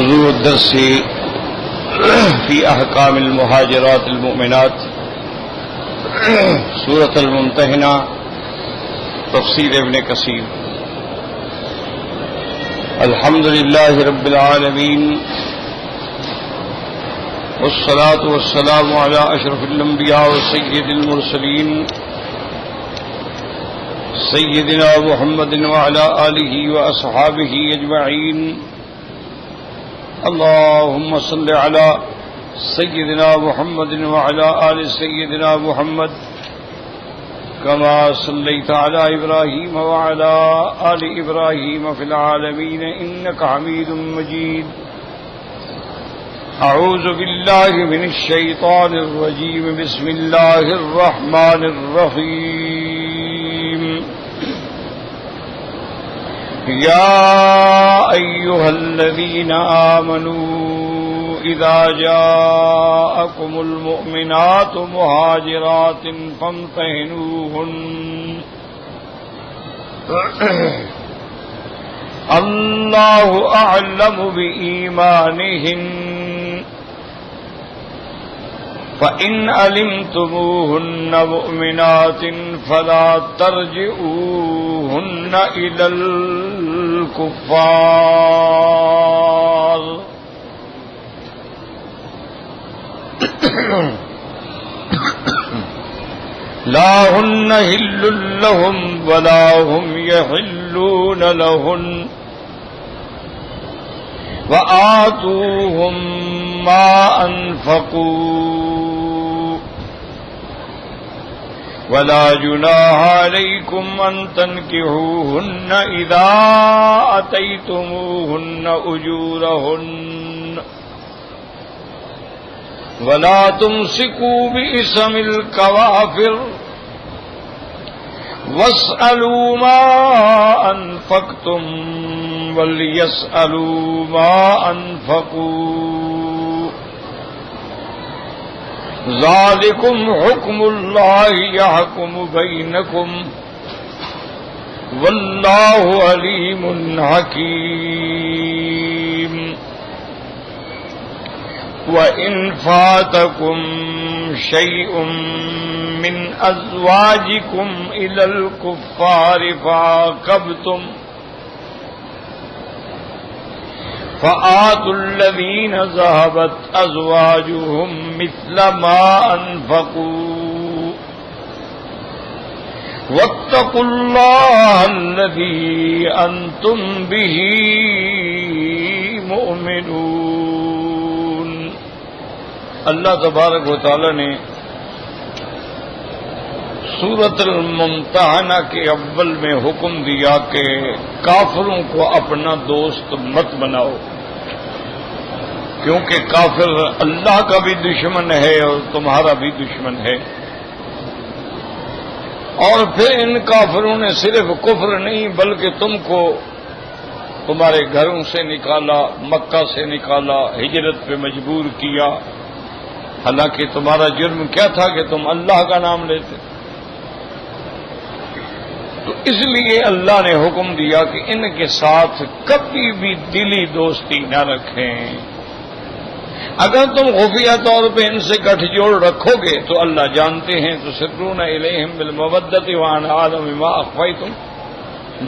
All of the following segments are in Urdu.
موضوع الدرس في أحكام المهاجرات المؤمنات سورة الممتحنة تفسير ابن كثير. الحمد لله رب العالمين والصلاة والسلام على أشرف الأنبياء وسيد المرسلين سيدنا محمد وعلى آله وأصحابه أجمعين. اللهم صل على سيدنا محمد وعلى آل سيدنا محمد كما صليت على إبراهيم وعلى آل إبراهيم في العالمين إنك حميد مجيد. أعوذ بالله من الشيطان الرجيم. بسم الله الرحمن الرحيم. يا أيها الذين آمنوا إذا جاءكم المؤمنات مهاجرات فامتحنوهن الله أعلم بإيمانهن فإن علمتموهن مؤمنات فلا ترجعوهن إلى الكفار لا هن حل لهم ولا هم يحلون لهن وآتوهم ما أنفقوا ولا جناح عليكم أن تنكحوهن إذا آتيتموهن أجورهن ولا تمسكوا بإثم الكوافر واسألوا ما أنفقتم وليسألوا ما أنفقوا ذلكم حكم الله يحكم بينكم والله عليم حكيم. وإن فاتكم شيء من أزواجكم إلى الكفار فعاقبتم فآتوا الذين ذهبت أزواجهم مثل ما أنفقوا واتقوا الله الذي أنتم به مؤمنون. اللہ تبارک و تعالی نے سورۃ الممتحنہ کے اول میں حکم دیا کہ کافروں کو اپنا دوست مت بناؤ، کیونکہ کافر اللہ کا بھی دشمن ہے اور تمہارا بھی دشمن ہے. اور پھر ان کافروں نے صرف کفر نہیں بلکہ تم کو تمہارے گھروں سے نکالا، مکہ سے نکالا، ہجرت پہ مجبور کیا. حالانکہ تمہارا جرم کیا تھا کہ تم اللہ کا نام لیتے. تو اس لیے اللہ نے حکم دیا کہ ان کے ساتھ کبھی بھی دلی دوستی نہ رکھیں. اگر تم خفیہ طور پہ ان سے گٹھ جوڑ رکھو گے تو اللہ جانتے ہیں تو سرون الیہم بالمودۃ وانا اعلم بما اخفیتم،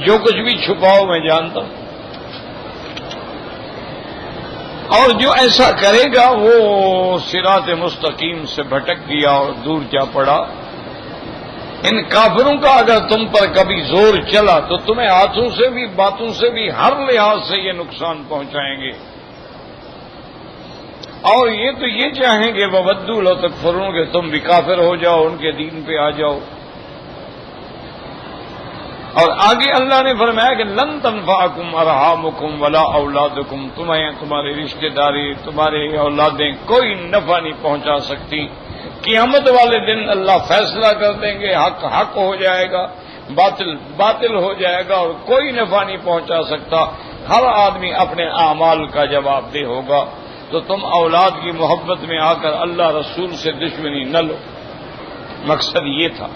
جو کچھ بھی چھپاؤ میں جانتا ہوں. اور جو ایسا کرے گا وہ صراط مستقیم سے بھٹک گیا اور دور جا پڑا. ان کافروں کا اگر تم پر کبھی زور چلا تو تمہیں ہاتھوں سے بھی باتوں سے بھی ہر لحاظ سے یہ نقصان پہنچائیں گے. اور یہ تو یہ چاہیں گے وودوا لو تکفرون کہ تم بھی کافر ہو جاؤ، ان کے دین پہ آ جاؤ. اور آگے اللہ نے فرمایا کہ لن تنفعکم ارحامکم ولا اولادکم، تمہیں تمہاری رشتہ داری، تمہاری اولادیں کوئی نفع نہیں پہنچا سکتی. قیامت والے دن اللہ فیصلہ کر دیں گے، حق حق ہو جائے گا، باطل باطل ہو جائے گا اور کوئی نفع نہیں پہنچا سکتا. ہر آدمی اپنے اعمال کا جواب دہ ہوگا. تو تم اولاد کی محبت میں آ کر اللہ رسول سے دشمنی نہ لو. مقصد یہ تھا.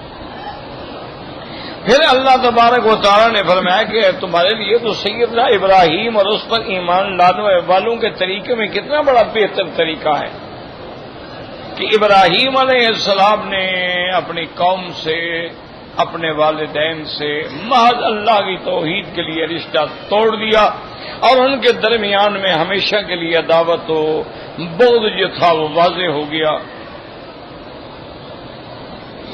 پھر اللہ تبارک و تعالیٰ نے فرمایا کہ تمہارے لیے تو سیدنا ابراہیم اور اس پر ایمان لانے والوں کے طریقے میں کتنا بڑا بہتر طریقہ ہے کہ ابراہیم علیہ السلام نے اپنی قوم سے، اپنے والدین سے محض اللہ کی توحید کے لیے رشتہ توڑ دیا، اور ان کے درمیان میں ہمیشہ کے لیے عداوت و بغض جو تھا وہ واضح ہو گیا۔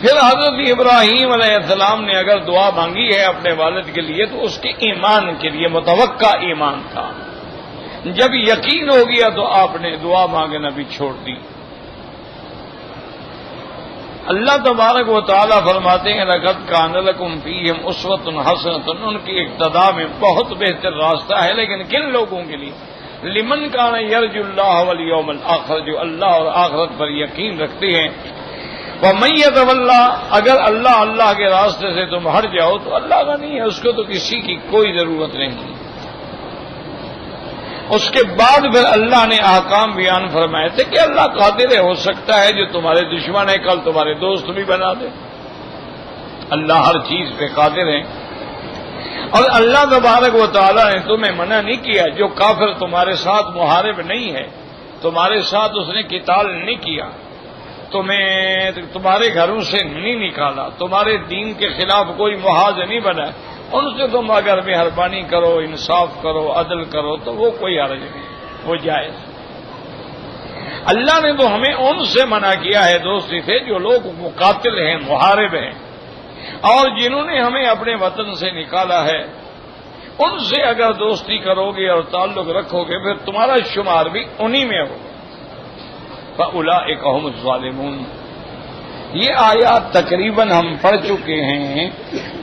پھر حضرت ابراہیم علیہ السلام نے اگر دعا مانگی ہے اپنے والد کے لیے تو اس کے ایمان کے لیے متوقع ایمان تھا، جب یقین ہو گیا تو آپ نے دعا مانگنا بھی چھوڑ دی۔ اللہ تبارک و تعالیٰ فرماتے ہیں لقد کان لکم فیہم اسوۃ حسنۃ، ان کی اقتداء میں بہت بہتر راستہ ہے، لیکن کن لوگوں کے لیے؟ لمن کان یرجو اللہ والیوم الآخر، جو اللہ اور آخرت پر یقین رکھتے ہیں۔ ومن یتولی، اگر اللہ کے راستے سے تم ہٹ جاؤ تو اللہ کا نہیں ہے، اس کو تو کسی کی کوئی ضرورت نہیں۔ اس کے بعد پھر اللہ نے احکام بیان فرمائے تھے کہ اللہ قادر ہے، ہو سکتا ہے جو تمہارے دشمن ہے کل تمہارے دوست بھی بنا دے، اللہ ہر چیز پہ قادر ہے۔ اور اللہ تبارک و تعالیٰ نے تمہیں منع نہیں کیا، جو کافر تمہارے ساتھ محارب نہیں ہے، تمہارے ساتھ اس نے قتال نہیں کیا، تمہیں تمہارے گھروں سے نہیں نکالا، تمہارے دین کے خلاف کوئی محاذ نہیں بنا، ان سے تم اگر مہربانی کرو، انصاف کرو، عدل کرو تو وہ کوئی حرج نہیں، وہ جائز۔ اللہ نے تو ہمیں ان سے منع کیا ہے دوستی سے جو لوگ مقاتل ہیں، محارب ہیں، اور جنہوں نے ہمیں اپنے وطن سے نکالا ہے، ان سے اگر دوستی کرو گے اور تعلق رکھو گے پھر تمہارا شمار بھی انہی میں ہوگا۔ فَأُولَئِكَ هُمُ الظَّالِمُونَ۔ یہ آیات تقریباً ہم پڑھ چکے ہیں۔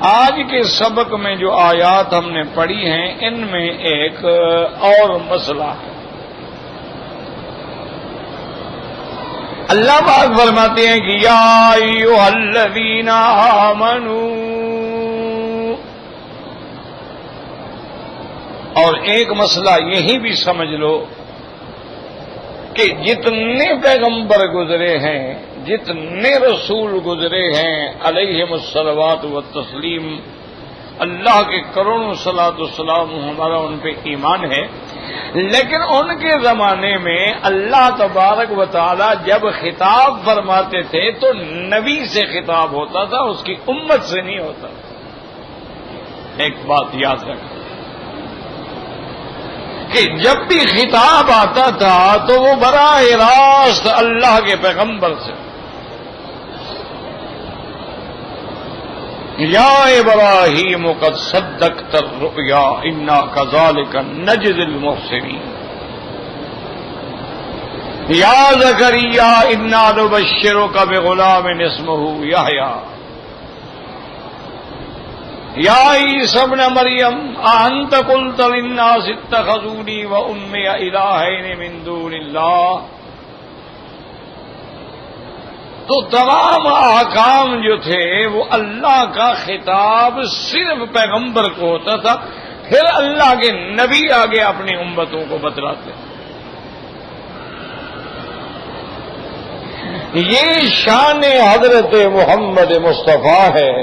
آج کے سبق میں جو آیات ہم نے پڑھی ہیں ان میں ایک اور مسئلہ ہے۔ اللہ پاک فرماتے ہیں کہ یا ایھا الذین آمنوا، اور ایک مسئلہ یہی بھی سمجھ لو کہ جتنے پیغمبر گزرے ہیں، جتنے رسول گزرے ہیں علیہم الصلوات والتسلیم، اللہ کے کروڑوں صلاۃ والسلام، ہمارا ان پہ ایمان ہے، لیکن ان کے زمانے میں اللہ تبارک و تعالی جب خطاب فرماتے تھے تو نبی سے خطاب ہوتا تھا، اس کی امت سے نہیں ہوتا۔ ایک بات یاد رکھیں کہ جب بھی خطاب آتا تھا تو وہ براہ راست اللہ کے پیغمبر سے، یا ابراہیم قد صدقت الرؤیا انا کذالک نجزی المحسنین، یا زکریا انا نبشرک بغلام اسمہ یحییٰ، یا عیسی ابن مریم اانت قلت للناس اتخذونی وامی الہین من دون اللہ۔ تو تمام احکام جو تھے وہ اللہ کا خطاب صرف پیغمبر کو ہوتا تھا، پھر اللہ کے نبی آگے اپنی امتوں کو بتلاتے۔ یہ شان حضرت محمد مصطفیٰ ہے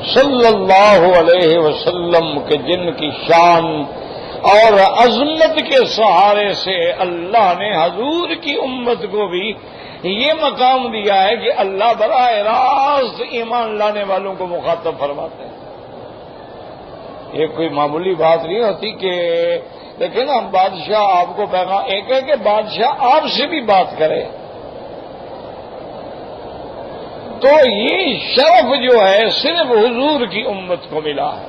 صلی اللہ علیہ وسلم کے، جن کی شان اور عظمت کے سہارے سے اللہ نے حضور کی امت کو بھی یہ مقام دیا ہے کہ اللہ براہ راست ایمان لانے والوں کو مخاطب فرماتے ہیں۔ یہ کوئی معمولی بات نہیں ہوتی کہ دیکھیں نا بادشاہ آپ کو پیغام، ایک ہے کہ بادشاہ آپ سے بھی بات کرے، تو یہ شرف جو ہے صرف حضور کی امت کو ملا ہے۔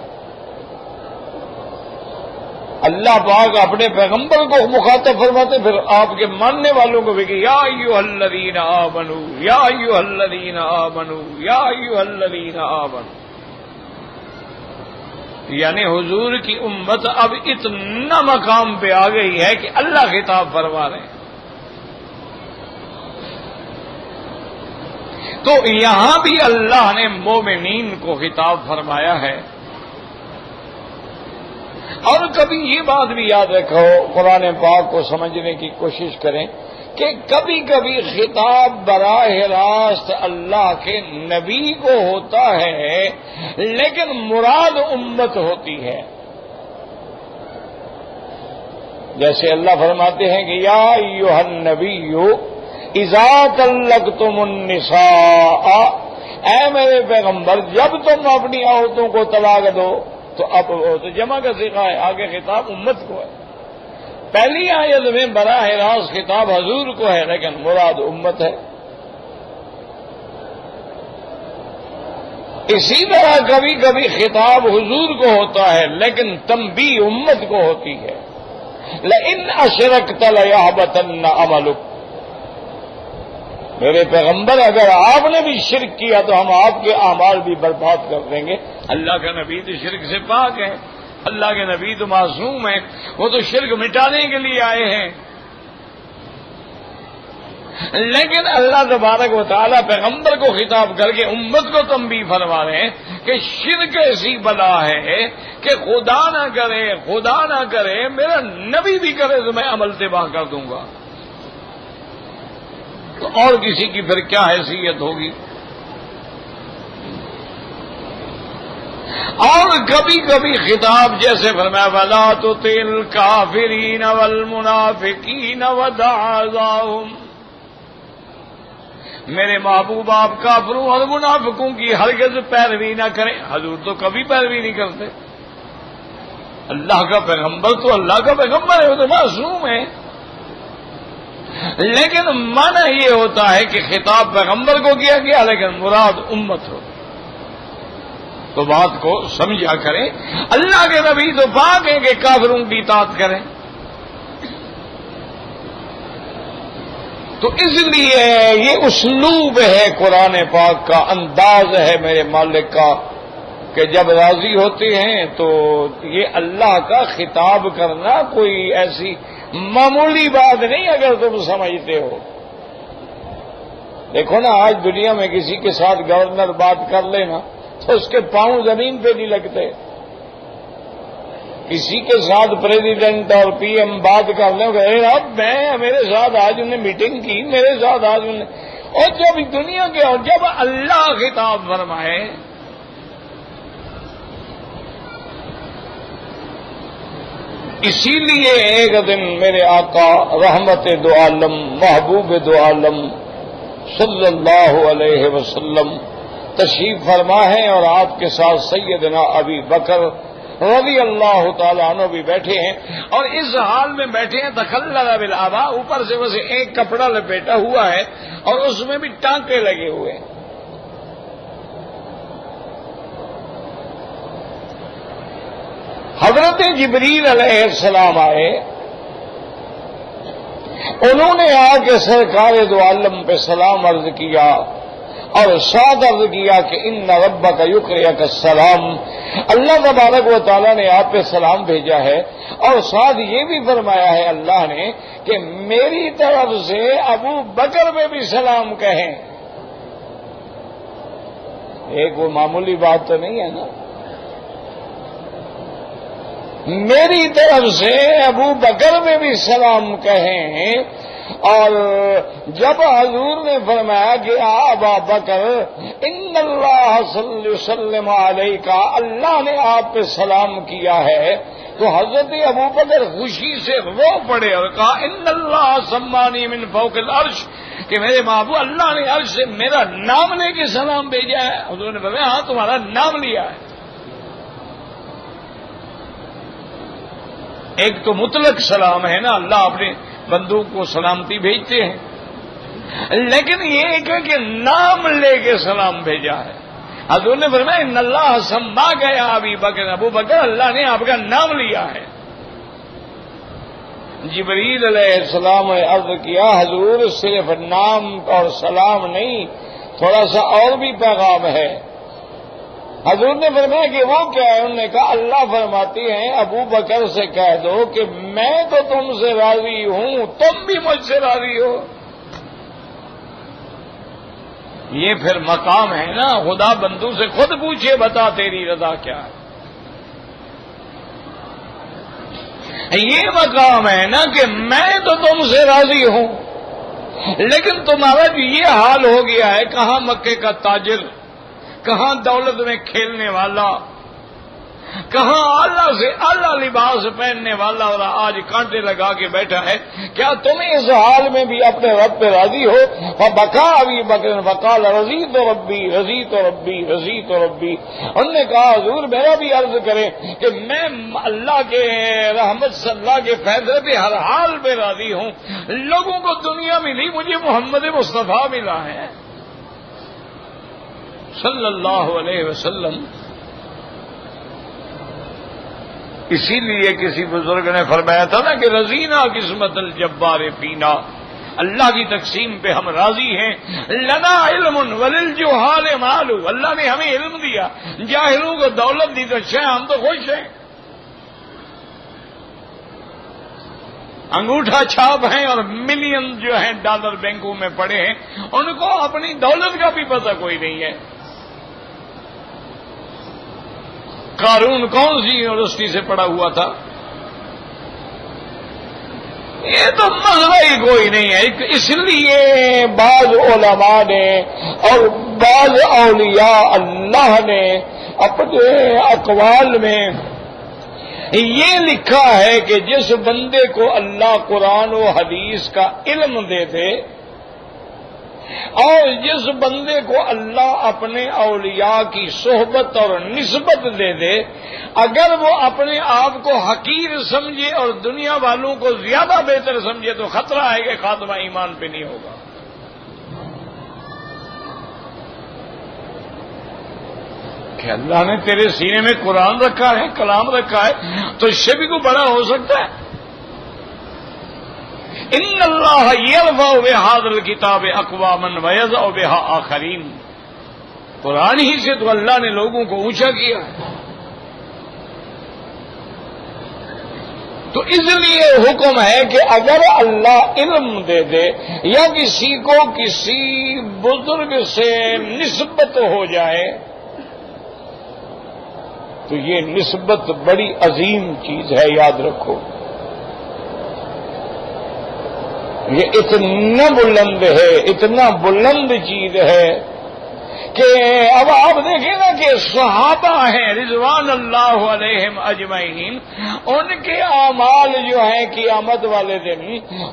اللہ پاک اپنے پیغمبر کو مخاطب فرماتے، پھر آپ کے ماننے والوں کو بھی کہ یا ایھا الذین آمنوا، یا ایھا الذین آمنوا، یا ایھا الذین آمنوا، یعنی حضور کی امت اب اتنا مقام پہ آ گئی ہے کہ اللہ خطاب فرما رہے ہیں۔ تو یہاں بھی اللہ نے مومنین کو خطاب فرمایا ہے۔ اور کبھی یہ بات بھی یاد رکھو، قرآن پاک کو سمجھنے کی کوشش کریں کہ کبھی کبھی خطاب براہ راست اللہ کے نبی کو ہوتا ہے لیکن مراد امت ہوتی ہے. جیسے اللہ فرماتے ہیں کہ یا ایھا النبی اذا طلقتم النساء، اے میرے پیغمبر جب تم اپنی عورتوں کو طلاق دو، تو اب تو جمع کا صیغہ ہے، آگے خطاب امت کو ہے. پہلی آیت میں براہ راست خطاب حضور کو ہے لیکن مراد امت ہے. اسی طرح کبھی کبھی خطاب حضور کو ہوتا ہے لیکن تنبیہ امت کو ہوتی ہے. لئن اشرکت لیحبطن عملک، میرے پیغمبر اگر آپ نے بھی شرک کیا تو ہم آپ کے اعمال بھی برباد کر دیں گے. اللہ کا نبی تو شرک سے پاک ہے، اللہ کے نبی تو معصوم ہیں، وہ تو شرک مٹانے کے لیے آئے ہیں. لیکن اللہ تبارک و تعالیٰ پیغمبر کو خطاب کر کے امت کو تنبیہ فرما رہے ہیں کہ شرک ایسی بلا ہے کہ خدا نہ کرے میرا نبی بھی کرے تو میں عمل تباہ کر دوں گا. تو اور کسی کی پھر کیا حیثیت ہوگی. اور کبھی کبھی خطاب جیسے فرمایا وَلَا تُطِعِ الْكَافِرِينَ وَالْمُنَافِقِينَ وَدَعْ أَذَاهُمْ، میرے محبوب آپ کافروں اور منافقوں کی ہرگز پیروی نہ کریں. حضور تو کبھی پیروی نہیں کرتے. اللہ کا پیغمبر تو اللہ کا پیغمبر ہے، وہ تو معصوم ہے. لیکن معنی یہ ہوتا ہے کہ خطاب پیغمبر کو کیا گیا لیکن مراد امت ہو. تو بات کو سمجھا کریں. اللہ کے نبی تو پاک ہیں کہ کافروں کی اطاعت کریں. تو اس لیے یہ اسلوب ہے قرآن پاک کا، انداز ہے میرے مالک کا کہ جب راضی ہوتے ہیں تو یہ اللہ کا خطاب کرنا کوئی ایسی معمولی بات نہیں اگر تم سمجھتے ہو. دیکھو نا آج دنیا میں کسی کے ساتھ گورنر بات کر لینا تو اس کے پاؤں زمین پہ نہیں لگتے. کسی کے ساتھ پریزیڈنٹ اور پی ایم بات کر لیں کہ اب میں میرے ساتھ آج انہیں میٹنگ کی، میرے ساتھ آج انہیں، اور جب دنیا کے اور جب اللہ خطاب فرمائے اسی لیے ایک دن میرے آقا رحمت دو عالم محبوب دو عالم صلی اللہ علیہ وسلم تشریف فرما ہے اور آپ کے ساتھ سیدنا ابی بکر رضی اللہ تعالیٰ عنہ بھی بیٹھے ہیں. اور اس حال میں بیٹھے ہیں تخلل بالآبا، اوپر سے بس ایک کپڑا لپیٹا ہوا ہے اور اس میں بھی ٹانکے لگے ہوئے ہیں. حضرت جبریل علیہ السلام آئے، انہوں نے آ کے سرکار دو عالم پہ سلام عرض کیا اور ساتھ عرض کیا کہ ان ربک یقرئک السلام، اللہ تبارک و تعالیٰ نے آپ پہ سلام بھیجا ہے اور ساتھ یہ بھی فرمایا ہے اللہ نے کہ میری طرف سے ابو بکر پہ بھی سلام کہیں. ایک وہ معمولی بات تو نہیں ہے نا. میری طرف سے ابو بکر میں بھی سلام کہیں. اور جب حضور نے فرمایا کہ ابا بکر ان اللہ صلی وسلم علیک، اللہ نے آپ پہ سلام کیا ہے، تو حضرت ابو بکر خوشی سے رو پڑے اور کہا ان اللہ سمانی من فوق العرش، کہ میرے محبوب اللہ نے عرش سے میرا نام لے کے سلام بھیجا ہے. حضور نے فرمایا ہاں تمہارا نام لیا ہے. ایک تو مطلق سلام ہے نا، اللہ اپنے بندوں کو سلامتی بھیجتے ہیں، لیکن یہ ایک ہے کہ نام لے کے سلام بھیجا ہے. حضور نے فرمایا ان اللہ سما گیا ابی بکر، ابو بکر اللہ نے آپ کا نام لیا ہے. جبریل علیہ السلام نے عرض کیا حضور صرف نام اور سلام نہیں، تھوڑا سا اور بھی پیغام ہے. حضور نے فرمایا کہ وہ کیا ہے؟ انہوں نے کہا اللہ فرماتی ہیں ابو بکر سے کہہ دو کہ میں تو تم سے راضی ہوں، تم بھی مجھ سے راضی ہو. یہ پھر مقام ہے نا، خدا بندوں سے خود پوچھے بتا تیری رضا کیا ہے. یہ مقام ہے نا کہ میں تو تم سے راضی ہوں. لیکن تمہارا جو یہ حال ہو گیا ہے، کہاں مکے کا تاجر، کہاں دولت میں کھیلنے والا، کہاں اعلیٰ سے اعلیٰ لباس پہننے والا، اور آج کانٹے لگا کے بیٹھا ہے. کیا تم اس حال میں بھی اپنے رب پہ راضی ہو؟ بکا ابھی بکر فقال رضیت ربی رضیت ربی رضیت ربی. انہوں نے کہا حضور میرا بھی عرض کرے کہ میں اللہ کے رحمت صلی اللہ کے فیصلے پہ ہر حال پہ راضی ہوں. لوگوں کو دنیا ملی، مجھے محمد مصطفیٰ ملا ہے صلی اللہ علیہ وسلم. اسی لیے کسی بزرگ نے فرمایا تھا نا کہ رضینا قسمت الجبار فینا، اللہ کی تقسیم پہ ہم راضی ہیں. لنا علم وللجہال مال، اللہ نے ہمیں علم دیا، جاہلوں کو دولت دی تو اچھا ہم تو خوش ہیں. انگوٹھا چھاپ ہیں اور ملین جو ہیں ڈالر بینکوں میں پڑے ہیں، ان کو اپنی دولت کا بھی پتہ کوئی نہیں ہے. قارون کون سی یونیورسٹی سے پڑھا ہوا تھا؟ یہ تو مسئلہ ہی کوئی نہیں ہے. اس لیے بعض علماء نے اور بعض اولیاء اللہ نے اپنے اقوال میں یہ لکھا ہے کہ جس بندے کو اللہ قرآن و حدیث کا علم دے دے، اور جس بندے کو اللہ اپنے اولیاء کی صحبت اور نسبت دے دے، اگر وہ اپنے آپ کو حقیر سمجھے اور دنیا والوں کو زیادہ بہتر سمجھے تو خطرہ ہے کہ خاتمہ ایمان پہ نہیں ہوگا. کہ اللہ نے تیرے سینے میں قرآن رکھا ہے، کلام رکھا ہے، تو اس سے بھی کوئی بڑا ہو سکتا ہے؟ ان اللہ یرفع بہذا الکتاب اقواما ویضع بہا آخرین. قرآن ہی سے تو اللہ نے لوگوں کو اونچا کیا ہے. تو اس لیے حکم ہے کہ اگر اللہ علم دے دے یا کسی کو کسی بزرگ سے نسبت ہو جائے تو یہ نسبت بڑی عظیم چیز ہے، یاد رکھو. یہ اتنا بلند ہے، اتنا بلند چیز ہے کہ اب آپ دیکھیں نا کہ صحابہ ہیں رضوان اللہ علیہم اجمعین، ان کے اعمال جو ہیں قیامت والے دن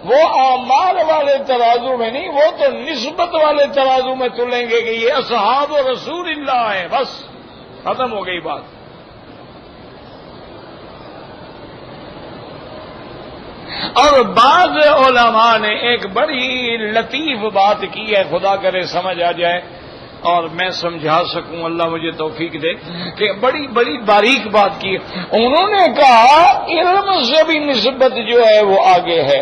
وہ اعمال والے ترازو میں نہیں، وہ تو نسبت والے ترازو میں تلیں گے کہ یہ اصحاب رسول اللہ ہے. بس ختم ہو گئی بات. اور بعض علماء نے ایک بڑی لطیف بات کی ہے، خدا کرے سمجھ آ جائے اور میں سمجھا سکوں، اللہ مجھے توفیق دے، کہ بڑی بڑی باریک بات کی. انہوں نے کہا علم سے بھی نسبت جو ہے وہ آگے ہے.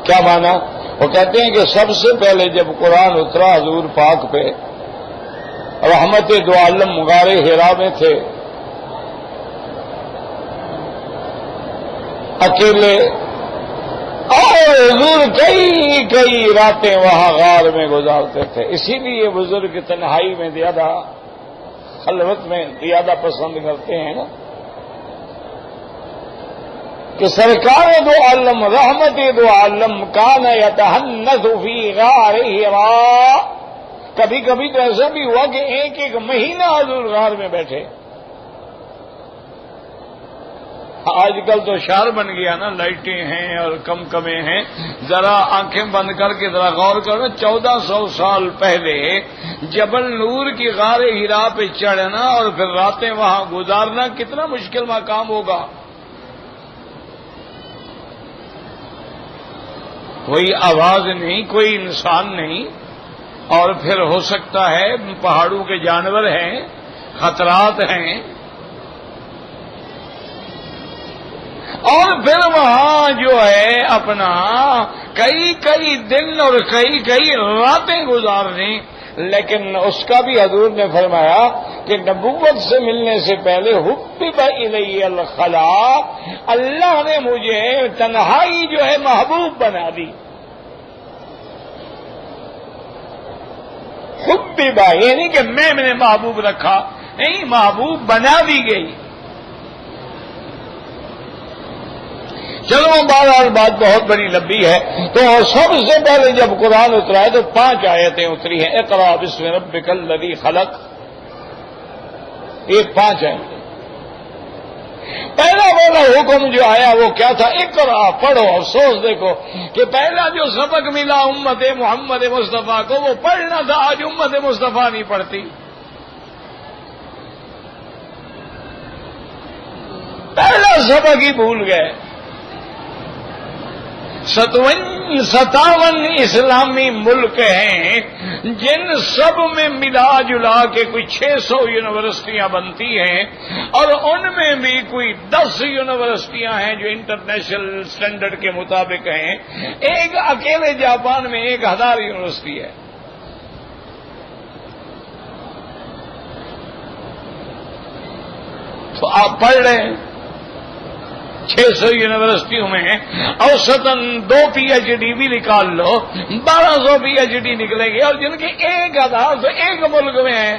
کیا مانا؟ وہ کہتے ہیں کہ سب سے پہلے جب قرآن اترا حضور پاک پہ، رحمت دو عالم غار حرا میں تھے اکیلے، اور حضور کئی راتیں وہاں غار میں گزارتے تھے. اسی لیے بزرگ تنہائی میں زیادہ، خلوت میں زیادہ پسند کرتے ہیں نا، کہ سرکار دو عالم رحمت دو عالم کان یتحنث فی غار حرا. کبھی کبھی تو ایسا بھی ہوا کہ ایک مہینہ حضور غار میں بیٹھے. آج کل تو شہر بن گیا نا، لائٹیں ہیں اور کم کمیں ہیں. ذرا آنکھیں بند کر کے ذرا غور کرو، 1400 سال پہلے جبل نور کی غار حرا پہ چڑھنا اور پھر راتیں وہاں گزارنا کتنا مشکل مقام ہوگا. کوئی آواز نہیں، کوئی انسان نہیں، اور پھر ہو سکتا ہے پہاڑوں کے جانور ہیں، خطرات ہیں، اور پھر وہاں جو ہے اپنا کئی دن اور کئی راتیں گزارنی. لیکن اس کا بھی حضور نے فرمایا کہ نبوت سے ملنے سے پہلے حبب الی الخلا، اللہ نے مجھے تنہائی جو ہے محبوب بنا دی. حبب یعنی کہ میں نے محبوب رکھا نہیں، محبوب بنا دی گئی. چلو بہرحال بات بہت بڑی لمبی ہے. تو سب سے پہلے جب قرآن اترا ہے تو 5 آیتیں اتری ہیں. اقرأ باسم ربک الذی خلق، یہ 5 ہیں. پہلا والا حکم جو آیا وہ کیا تھا؟ اقرأ، پڑھو. افسوس دیکھو کہ پہلا جو سبق ملا امت محمد مصطفیٰ کو وہ پڑھنا تھا، آج امت مصطفیٰ نہیں پڑھتی. پہلا سبق ہی بھول گئے. 57 اسلامی ملک ہیں جن سب میں ملا جلا کے کوئی 600 یونیورسٹیاں بنتی ہیں، اور ان میں بھی کوئی 10 یونیورسٹیاں ہیں جو انٹرنیشنل سٹینڈرڈ کے مطابق ہیں. ایک اکیلے جاپان میں 1000 یونیورسٹی ہے. تو آپ پڑھ رہے ہیں 600 یونیورسٹیوں میں اوسطاً 2 PhD بھی نکال لو، 1200 PhD نکلے گی، اور جن کے 1000 تو ایک ملک میں ہیں.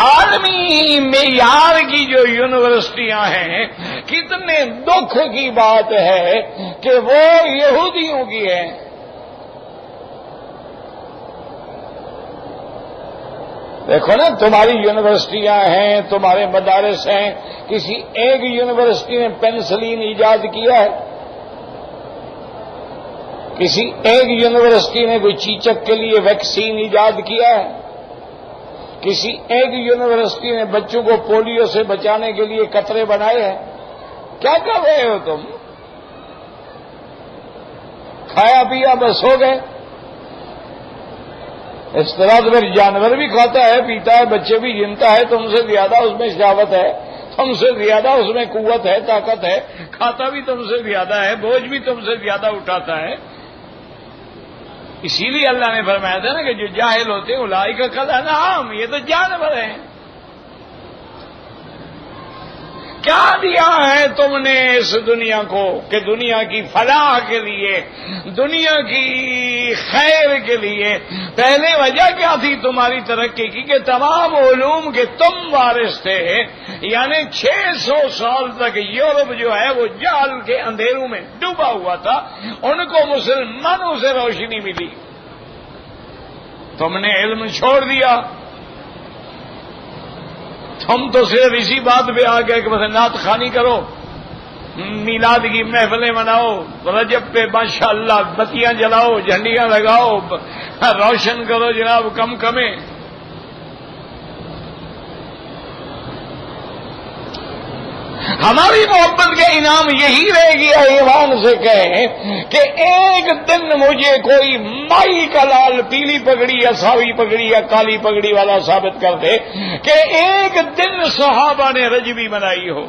عالمی معیار کی جو یونیورسٹیاں ہیں، کتنے دکھ کی بات ہے کہ وہ یہودیوں کی ہیں. دیکھو نا، تمہاری یونیورسٹیاں ہیں، تمہارے مدارس ہیں، کسی ایک یونیورسٹی نے پینسلین ایجاد کیا ہے؟ کسی ایک یونیورسٹی نے کوئی چیچک کے لیے ویکسین ایجاد کیا ہے؟ کسی ایک یونیورسٹی نے بچوں کو پولیو سے بچانے کے لیے قطرے بنائے ہیں؟ کیا کر رہے ہو تم؟ کھایا پیا بس ہو گئے. اس طرح تو پھر جانور بھی کھاتا ہے، پیتا ہے، بچے بھی جنتا ہے. تم سے زیادہ اس میں شہوت ہے، تم سے زیادہ اس میں قوت ہے، طاقت ہے. کھاتا بھی تم سے زیادہ ہے، بوجھ بھی تم سے زیادہ اٹھاتا ہے. اسی لیے اللہ نے فرمایا تھا نا کہ جو جاہل ہوتے ہیں اولئک کالانعام، یہ تو جانور ہیں. کیا دیا ہے تم نے اس دنیا کو کہ دنیا کی فلاح کے لیے، دنیا کی خیر کے لیے؟ پہلے وجہ کیا تھی تمہاری ترقی کی؟ کہ تمام علوم کے تم وارث تھے. یعنی 600 سال تک یورپ جو ہے وہ جہل کے اندھیروں میں ڈوبا ہوا تھا، ان کو مسلمانوں سے روشنی ملی. تم نے علم چھوڑ دیا. ہم تو صرف اسی بات پہ آ گئے کہ بس نعت خوانی کرو، میلاد کی محفلیں مناؤ، رجب پہ ماشاءاللہ بتیاں جلاؤ، جھنڈیاں لگاؤ، روشن کرو جناب کم کمیں. ہماری محبت کا انعام یہی رہ گیا ایمان سے کہیں کہ ایک دن مجھے کوئی مائی کا لال پیلی پگڑی یا ساوی پگڑی یا کالی پگڑی والا ثابت کر دے کہ ایک دن صحابہ نے رجبی منائی ہو.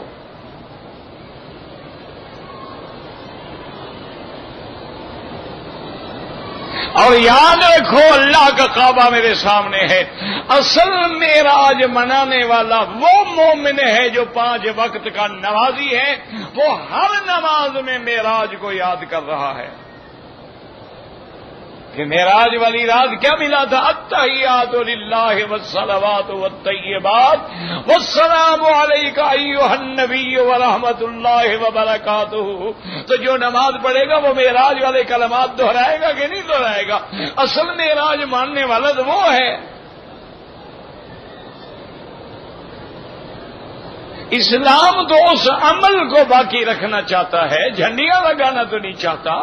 اور یاد رکھو اللہ کا کعبہ میرے سامنے ہے. اصل معراج منانے والا وہ مومن ہے جو 5 وقت کا نمازی ہے، وہ ہر نماز میں معراج کو یاد کر رہا ہے کہ معراج والی رات کیا ملا تھا؟ التحیات للہ والصلوات والطیبات والسلام علیک ایھا النبی ورحمۃ اللہ وبرکاتہ. تو جو نماز پڑھے گا وہ معراج والے کلمات دہرائے گا کہ نہیں دہرائے گا؟ اصل معراج ماننے والا تو وہ ہے. اسلام تو اس عمل کو باقی رکھنا چاہتا ہے، جھنڈیاں لگانا تو نہیں چاہتا.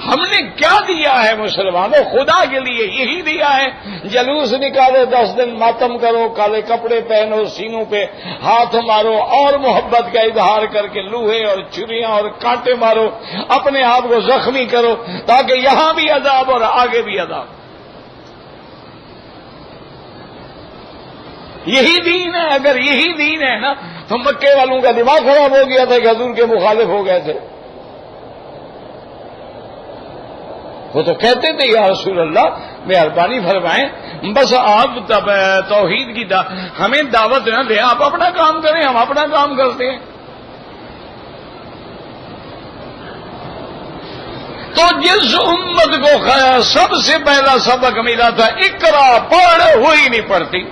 ہم نے کیا دیا ہے مسلمانوں؟ خدا کے لیے یہی دیا ہے. جلوس نکالو، 10 دن ماتم کرو، کالے کپڑے پہنو، سینوں پہ ہاتھ مارو، اور محبت کا اظہار کر کے لوہے اور چھریاں اور کانٹے مارو، اپنے آپ کو زخمی کرو تاکہ یہاں بھی عذاب اور آگے بھی عذاب. یہی دین ہے. اگر یہی دین ہے نا تو مکے والوں کا دماغ خراب ہو گیا تھا کہ حضور کے مخالف ہو گئے تھے. وہ تو کہتے تھے یا رسول اللہ مہربانی فرمائیں، بس آپ توحید کی ہمیں دعوت نہ دیں، آپ اپنا کام کریں، ہم اپنا کام کرتے ہیں. تو جس امت کو سب سے پہلا سبق ملا تھا اقرا، پڑھ، ہوئی نہیں پڑھتی.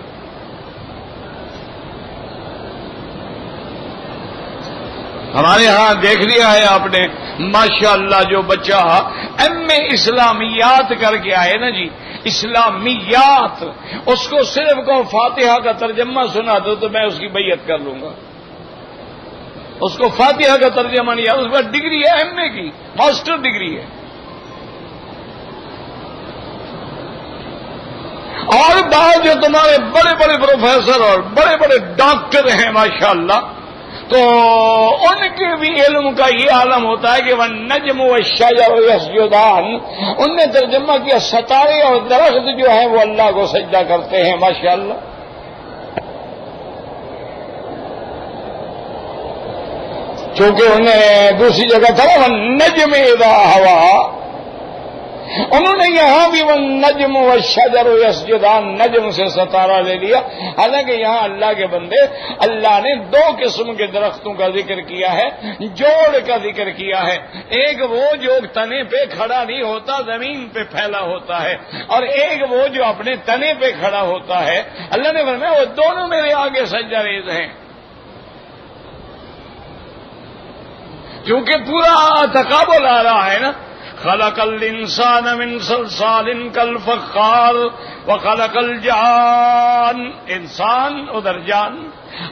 ہمارے ہاں دیکھ لیا ہے آپ نے ماشاءاللہ جو بچہ ایم اے اسلامیات کر کے آئے نا جی، اسلامیات، اس کو صرف کو فاتحہ کا ترجمہ سنا دو تو میں اس کی بیعت کر لوں گا. اس کو فاتحہ کا ترجمہ نہیں آتا، اس کا ڈگری ہے ایم اے کی، ماسٹر ڈگری ہے. اور بعض جو تمہارے بڑے بڑے پروفیسر اور بڑے بڑے ڈاکٹر ہیں ماشاءاللہ، تو ان کے بھی علم کا یہ عالم ہوتا ہے کہ وہ نجم و شجر و یسجدان، ان نے ترجمہ کیا ستارے اور درخت جو ہیں وہ اللہ کو سجدہ کرتے ہیں ماشاءاللہ. چونکہ انہیں دوسری جگہ تھا وہ نجم اذا ہوا، انہوں نے یہاں بھی وہ نجم و شجر و یسجدان، نجم سے ستارہ لے لیا. حالانکہ یہاں اللہ کے بندے، اللہ نے دو قسم کے درختوں کا ذکر کیا ہے، جوڑ کا ذکر کیا ہے. ایک وہ جو تنے پہ کھڑا نہیں ہوتا، زمین پہ پھیلا ہوتا ہے، اور ایک وہ جو اپنے تنے پہ کھڑا ہوتا ہے. اللہ نے فرمایا وہ دونوں میرے آگے سجدہ ریز ہیں. کیونکہ پورا تقابل آ رہا ہے نا. خلق الانسان من صلصال کالفخار وخلق الجان، انسان ادھر جان،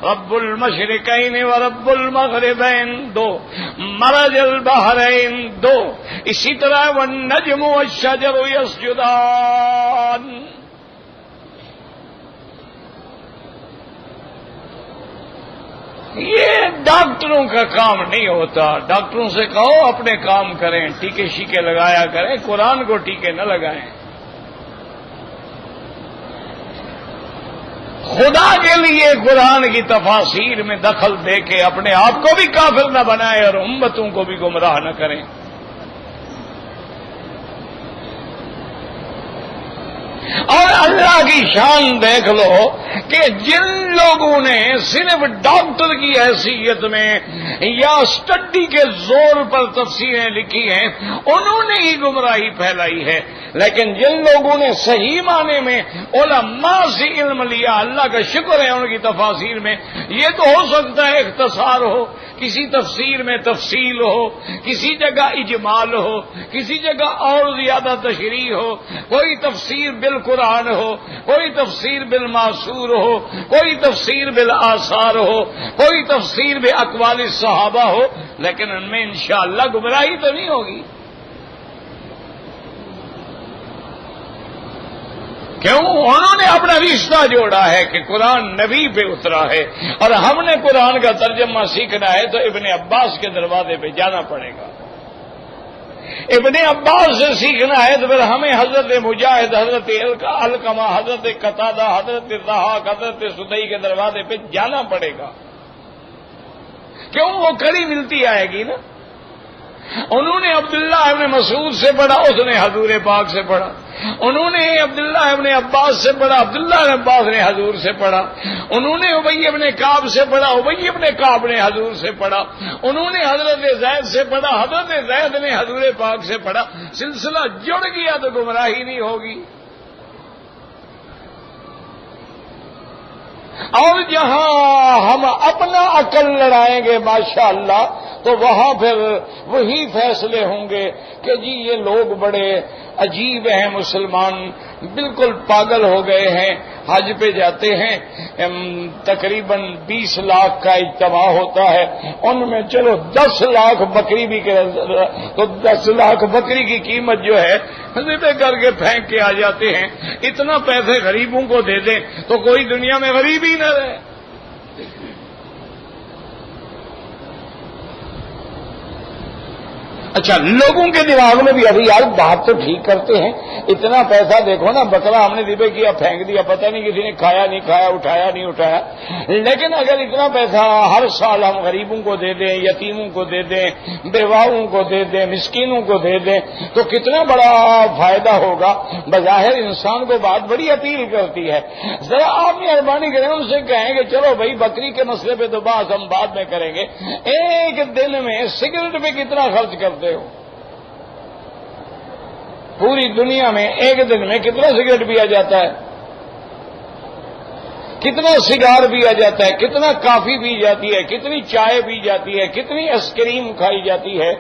رب المشرقین ورب المغربین دو، مرج البحرین دو. اسی طرح والنجم والشجر یسجدان. یہ ڈاکٹروں کا کام نہیں ہوتا. ڈاکٹروں سے کہو اپنے کام کریں، ٹیکے شیکے لگایا کریں، قرآن کو ٹیکے نہ لگائیں. خدا کے لیے قرآن کی تفاسیر میں دخل دے کے اپنے آپ کو بھی کافر نہ بنائے اور امتوں کو بھی گمراہ نہ کریں. اور اللہ کی شان دیکھ لو کہ جن لوگوں نے صرف ڈاکٹر کی حیثیت میں یا اسٹڈی کے زور پر تفسیریں لکھی ہیں انہوں نے ہی گمراہی پھیلائی ہے. لیکن جن لوگوں نے صحیح معنی میں علماء سے علم لیا، اللہ کا شکر ہے ان کی تفاسیر میں. یہ تو ہو سکتا ہے اختصار ہو، کسی تفسیر میں تفصیل ہو، کسی جگہ اجمال ہو، کسی جگہ اور زیادہ تشریح ہو، کوئی تفسیر بالقرآن ہو، کوئی تفسیر بالمعصور ہو، کوئی تفسیر بالآثار ہو، کوئی تفسیر باقوال الصحابہ ہو، لیکن ان میں انشاءاللہ گمراہی تو نہیں ہوگی. کیوں؟ انہوں نے اپنا رشتہ جوڑا ہے کہ قرآن نبی پہ اترا ہے، اور ہم نے قرآن کا ترجمہ سیکھنا ہے تو ابن عباس کے دروازے پہ جانا پڑے گا. ابن عباس سے سیکھنا ہے تو پھر ہمیں حضرت مجاہد، حضرت علقمہ، حضرت قتادہ، حضرت ضحاک، حضرت سدئی کے دروازے پہ جانا پڑے گا. کیوں؟ وہ کڑی ملتی آئے گی نا. انہوں نے عبداللہ ابن مسعود سے پڑھا، اس نے حضور پاک سے پڑھا. انہوں نے عبداللہ ابن عباس سے پڑھا، عبداللہ ابن عباس نے حضور سے پڑھا. انہوں نے ابی ابن کعب سے پڑھا، ابی ابن کعب نے حضور سے پڑھا. انہوں نے حضرت زید سے پڑھا، حضرت زید نے حضور پاک سے پڑھا. سلسلہ جڑ گیا تو گمراہی نہیں ہوگی. اور جہاں ہم اپنا عقل لڑائیں گے ماشاءاللہ تو وہاں پھر وہی فیصلے ہوں گے کہ جی یہ لوگ بڑے عجیب ہیں، مسلمان بالکل پاگل ہو گئے ہیں. حج پہ جاتے ہیں، تقریباً 20 لاکھ کا اجتماع ہوتا ہے، ان میں چلو 10 لاکھ بکری بھی تو 10 لاکھ بکری کی قیمت جو ہے ذبح کر کے پھینک کے آ جاتے ہیں. اتنا پیسے غریبوں کو دے دیں تو کوئی دنیا میں غریب ہی نہ رہے. اچھا، لوگوں کے دماغ میں بھی ابھی یار بات تو ٹھیک کرتے ہیں، اتنا پیسہ دیکھو نا، بکرا ہم نے ذبح کیا پھینک دیا، پتہ نہیں کسی نے کھایا نہیں کھایا، اٹھایا نہیں اٹھایا. لیکن اگر اتنا پیسہ ہر سال ہم غریبوں کو دے دیں، یتیموں کو دے دیں، بیواؤں کو دے دیں، مسکینوں کو دے دیں تو کتنا بڑا فائدہ ہوگا. بظاہر انسان کو بات بڑی اپیل کرتی ہے. ذرا آپ مہربانی کریں ان سے کہیں کہ چلو بھائی بکری کے مسئلے پہ تو بات ہم بعد میں کریں گے، ایک دن میں سگریٹ پہ کتنا خرچ کرتے ہو؟ پوری دنیا میں ایک دن میں کتنا سگریٹ پیا جاتا ہے؟ کتنا سگار پیا جاتا ہے، کتنا کافی پی جاتی ہے، کتنی چائے پی جاتی ہے، کتنی آئس کریم کھائی جاتی ہے.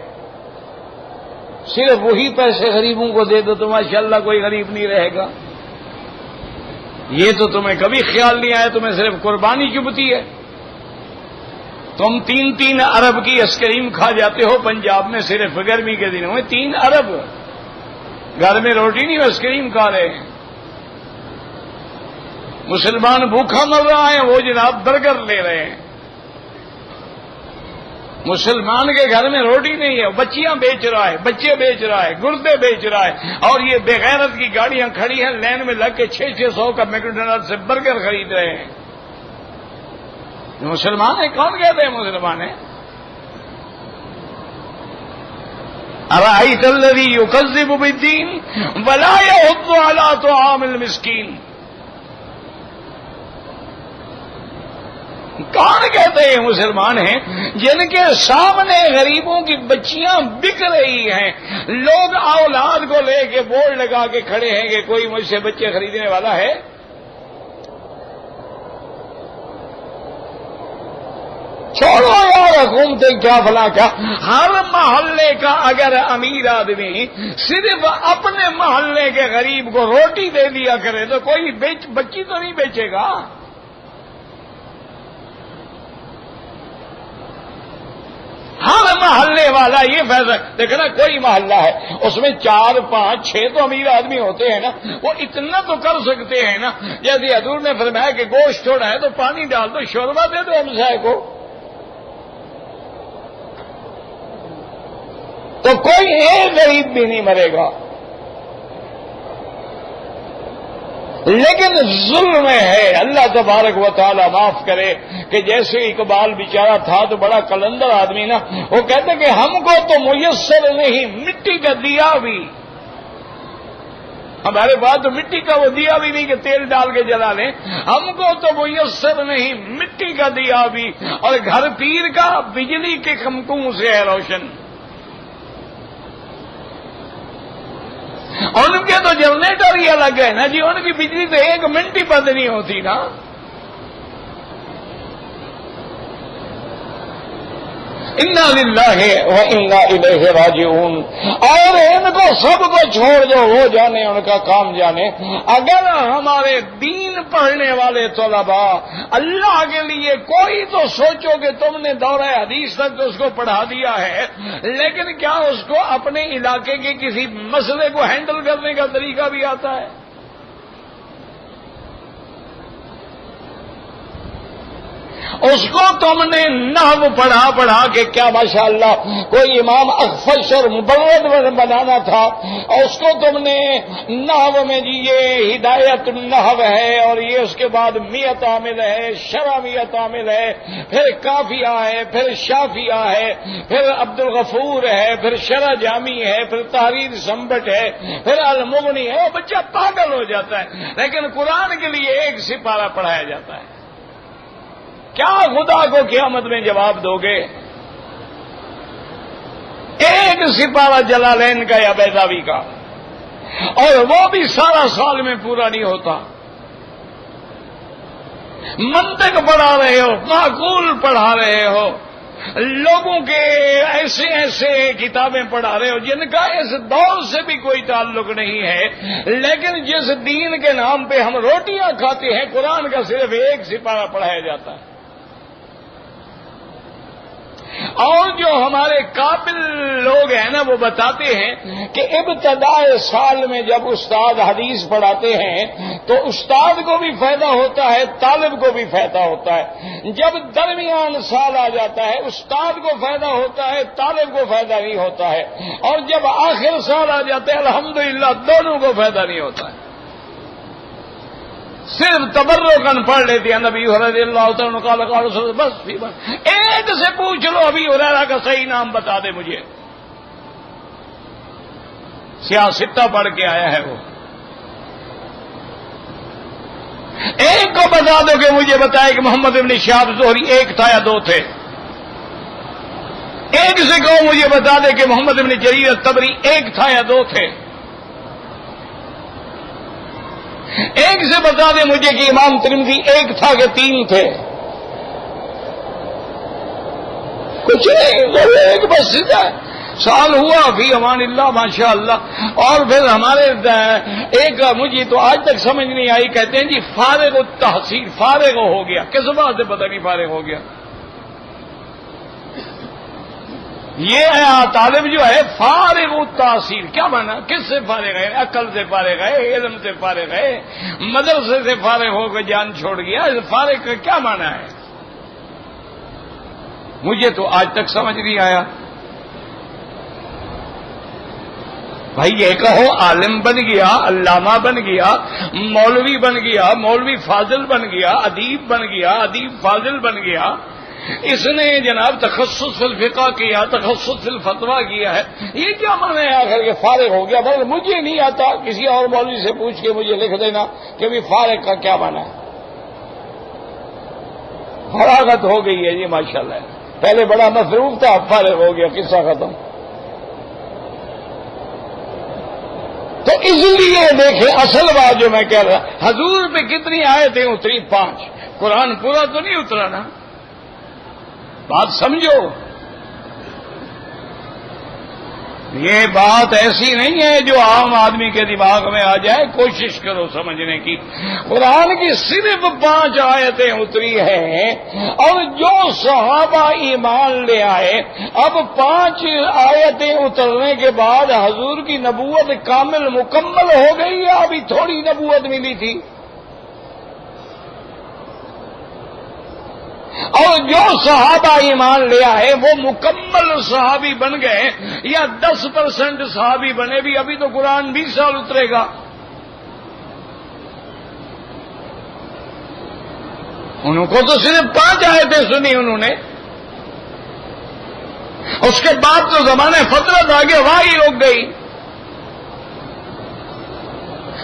صرف وہی پیسے غریبوں کو دے دو تو ماشاءاللہ کوئی غریب نہیں رہے گا. یہ تو تمہیں کبھی خیال نہیں آیا، تمہیں صرف قربانی چبھتی ہے. تم 3 ارب کی آئس کریم کھا جاتے ہو پنجاب میں صرف گرمی کے دنوں میں. 3 ارب گھر میں روٹی نہیں آئس کریم کھا رہے ہیں. مسلمان بھوکا مر رہا ہے، وہ جناب برگر لے رہے ہیں. مسلمان کے گھر میں روٹی نہیں ہے، بچیاں بیچ رہا ہے، بچے بیچ رہا ہے، گردے بیچ رہا ہے، اور یہ بغیرت کی گاڑیاں کھڑی ہیں لین میں لگ کے 600 کا میکڈونلڈ سے برگر خرید رہے ہیں. مسلمان ہے؟ کون کہتے ہیں مسلمان ہے؟ ارأیت الذی یکذب بالدین ولا یحض علی طعام المسکین. کون کہتے ہیں مسلمان ہیں جن کے سامنے غریبوں کی بچیاں بک رہی ہیں، لوگ اولاد کو لے کے بورڈ لگا کے کھڑے ہیں کہ کوئی مجھ سے بچے خریدنے والا ہے؟ چھوڑو یار حکومتیں کیا فلاں کیا. ہر محلے کا اگر امیر آدمی صرف اپنے محلے کے غریب کو روٹی دے دیا کرے تو کوئی بچی تو نہیں بیچے گا. ہر محلے والا یہ فیصلہ دیکھنا، کوئی محلہ ہے اس میں 4 5 6 تو امیر آدمی ہوتے ہیں نا، وہ اتنا تو کر سکتے ہیں نا. جیسے حضور نے فرمایا کہ گوشت تھوڑا ہے تو پانی ڈال دو، شوربہ دے دو ہمسائے کو. تو کوئی ایک غریب بھی نہیں مرے گا. لیکن ظلم ہے، اللہ تبارک و تعالی معاف کرے کہ جیسے اقبال بیچارہ تھا تو بڑا کلندر آدمی نا، وہ کہتے کہ ہم کو تو میسر نہیں مٹی کا دیا بھی. ہمارے پاس تو مٹی کا وہ دیا بھی نہیں کہ تیل ڈال کے جلا لیں. ہم کو تو میسر نہیں مٹی کا دیا بھی، اور گھر پیر کا بجلی کے کمکوں سے ہے روشن. ان کے تو جنریٹر ہی الگ ہے نا جی، ان کی بجلی تو 1 منٹ ہی بند نہیں ہوتی نا. انا للہ و انا الیہ راجعون. اور ان کو سب کو چھوڑ دو، وہ جانے ان کا کام جانے. اگر ہمارے دین پڑھنے والے طلباء اللہ کے لیے کوئی تو سوچو کہ تم نے دورہ حدیث تک تو اس کو پڑھا دیا ہے، لیکن کیا اس کو اپنے علاقے کے کسی مسئلے کو ہینڈل کرنے کا طریقہ بھی آتا ہے؟ اس کو تم نے نحو پڑھا کے کیا ماشاءاللہ کوئی امام اخفش اور مبرد بنانا تھا، اور اس کو تم نے نحو میں جی یہ ہدایت النحو ہے، اور یہ اس کے بعد میت عامل ہے، شرع میت عامل ہے، پھر کافیہ ہے، پھر شافیہ ہے، پھر عبد الغفور ہے، پھر شرع جامی ہے، پھر تحریر سمبٹ ہے، پھر المغنی ہے. وہ بچہ پاگل ہو جاتا ہے. لیکن قرآن کے لیے 1 سپارہ پڑھایا جاتا ہے. کیا خدا کو قیامت میں جواب دو گے؟ 1 سپارہ جلالین کا یا بیضاوی کا، اور وہ بھی سارا سال میں پورا نہیں ہوتا. منطق پڑھا رہے ہو، معقول پڑھا رہے ہو، لوگوں کے ایسے ایسے کتابیں پڑھا رہے ہو جن کا اس دور سے بھی کوئی تعلق نہیں ہے، لیکن جس دین کے نام پہ ہم روٹیاں کھاتے ہیں قرآن کا صرف 1 سپارہ پڑھایا جاتا ہے. اور جو ہمارے قابل لوگ ہیں نا وہ بتاتے ہیں کہ ابتدائے سال میں جب استاد حدیث پڑھاتے ہیں تو استاد کو بھی فائدہ ہوتا ہے، طالب کو بھی فائدہ ہوتا ہے. جب درمیان سال آ جاتا ہے استاد کو فائدہ ہوتا ہے، طالب کو فائدہ نہیں ہوتا ہے، اور جب آخر سال آ جاتا ہے الحمدللہ دونوں کو فائدہ نہیں ہوتا ہے. صرف تبرکن پڑھ لیتے ہیں. نبی رضی اللہ تعالیٰ قال قال رسول بس بھی بس. ایک سے پوچھ لو ابھی ہریرہ کا صحیح نام بتا دے مجھے. سیاستہ پڑھ کے آیا ہے وہ. ایک کو بتا دو کہ مجھے بتائے کہ محمد ابن شہاب زہری 1 تھا یا 2 تھے. ایک سے کہو مجھے بتا دے کہ محمد ابن جریر الطبری 1 تھا یا 2 تھے. ایک سے بتا دیں مجھے کہ امام ترمذی ایک تھا کہ تین تھے؟ کچھ نہیں، ایک بس سیدھا سال ہوا فی امان اللہ ماشاء اللہ۔ اور پھر ہمارے ایک مجھے تو آج تک سمجھ نہیں آئی، کہتے ہیں جی فارغ التحصیل، فارغ ہو گیا، کس بات سے پتہ نہیں فارغ ہو گیا؟ یہ طالب جو ہے فارغ التحصیل، کیا مانا؟ کس سے فارغ ہے؟ عقل سے فارغ ہے، علم سے فارغ ہے، مدرسے سے فارغ ہو کے جان چھوڑ گیا، فارغ کا کیا مانا ہے؟ مجھے تو آج تک سمجھ نہیں آیا۔ بھائی یہ کہو عالم بن گیا، علامہ بن گیا، مولوی بن گیا، مولوی فاضل بن گیا، ادیب بن گیا، ادیب فاضل بن گیا، اس نے جناب تخصص فی الفقہ کیا، تخصص فی الفتویٰ کیا ہے، یہ کیا معنی ہے آخر یہ فارغ ہو گیا؟ بھائی مجھے نہیں آتا، کسی اور مولوی سے پوچھ کے مجھے لکھ دینا کہ بھی فارغ کا کیا معنی ہے۔ فراغت ہو گئی ہے جی ماشاءاللہ، پہلے بڑا مصروف تھا، اب فارغ ہو گیا، قصہ ختم۔ تو اس لیے دیکھیں اصل بات جو میں کہہ رہا، حضور پہ کتنی آیتیں اتری؟ 5۔ قرآن پورا تو نہیں اترا نا، بات سمجھو۔ یہ بات ایسی نہیں ہے جو عام آدمی کے دماغ میں آ جائے، کوشش کرو سمجھنے کی۔ قرآن کی صرف 5 آیتیں اتری ہیں، اور جو صحابہ ایمان لے آئے، اب 5 آیتیں اترنے کے بعد حضور کی نبوت کامل مکمل ہو گئی ہے، ابھی تھوڑی نبوت ملی تھی۔ اور جو صحابہ ایمان لے آئے وہ مکمل صحابی بن گئے، یا 10% صحابی بنے بھی، ابھی تو قرآن 20 سال اترے گا۔ انہوں کو تو صرف 5 آیتیں سنی انہوں نے، اس کے بعد تو زمانے فترت آگے وہی رک گئی۔